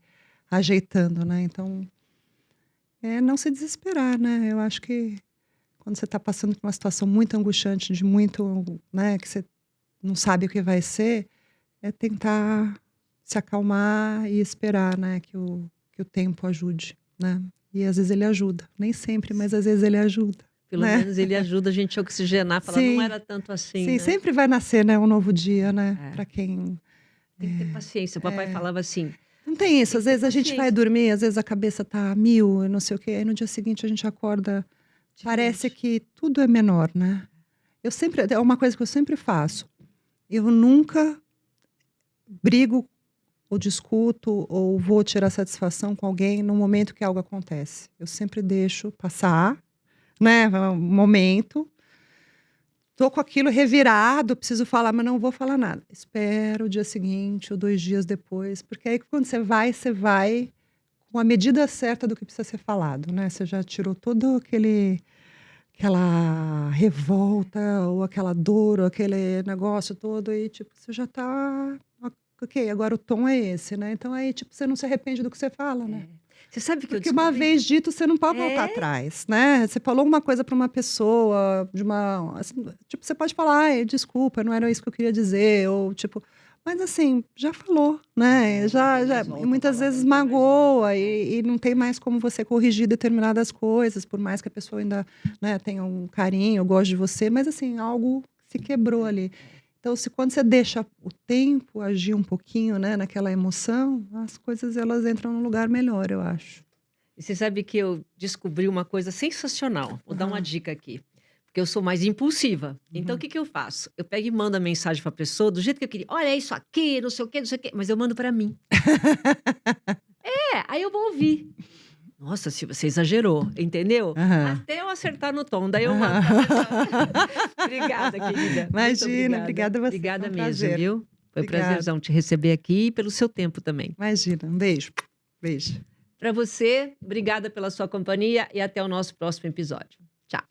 ajeitando, né? Então, não se desesperar, né? Eu acho que quando você está passando por uma situação muito angustiante, de muito, né, que você não sabe o que vai ser, é tentar se acalmar e esperar, né, que o tempo ajude, né? E às vezes ele ajuda, nem sempre, mas às vezes ele ajuda, Pelo né? menos ele ajuda a gente a oxigenar, falar: "Não Sim, era tanto assim", sim, né. sempre vai nascer, né, um novo dia, né, É, para quem tem que ter paciência. O papai falava assim: não tem isso, "Tem às que ter vezes a gente vai paciência", dormir, às vezes a cabeça tá a mil, e não sei o quê, aí no dia seguinte a gente acorda, parece diferente. que tudo é menor, né? Eu sempre, é uma coisa que eu sempre faço. Eu nunca brigo ou discuto ou vou tirar satisfação com alguém no momento que algo acontece. Eu sempre deixo passar, né, um momento, tô com aquilo revirado, preciso falar, mas não vou falar nada. Espero o dia seguinte ou 2 dias depois, porque aí quando você vai com a medida certa do que precisa ser falado, né, você já tirou todo aquela revolta ou aquela dor ou aquele negócio todo e, tipo, você já tá ok, agora o tom é esse, né, então aí, tipo, você não se arrepende do que você fala, né. Você sabe que eu Porque uma descobri... vez dito, você não pode voltar É, atrás, né? Você falou uma coisa para uma pessoa, de uma, assim, tipo, você pode falar, ai, desculpa, não era isso que eu queria dizer, ou tipo, mas assim, já falou, né? não Já, tem já, mais e volta a muitas palavra. vezes magoa e não tem mais como você corrigir determinadas coisas, por mais que a pessoa ainda, né, tenha um carinho, goste de você, mas assim, algo se quebrou ali. Então, se quando você deixa o tempo agir um pouquinho, né, naquela emoção, as coisas elas entram num lugar melhor, eu acho. E você sabe que eu descobri uma coisa sensacional. Vou dar uma Aham, dica aqui. Porque eu sou mais impulsiva. Então, o uhum. que que eu faço? Eu pego e mando a mensagem para a pessoa do jeito que eu queria. Olha, é isso aqui, não sei o quê, não sei o quê. Mas eu mando para mim. Aí eu vou ouvir. Nossa, se você exagerou, entendeu? Aham. Até eu acertar no tom. Daí eu mando para a pessoa. Aham. Obrigada, querida. Muito Imagina, obrigada. obrigada a você, foi Obrigada um mesmo, prazer. viu? Foi um Obrigada. prazerzão te receber aqui e pelo seu tempo também. Imagina, um beijo. Beijo. Para você, obrigada pela sua companhia e até o nosso próximo episódio. Tchau.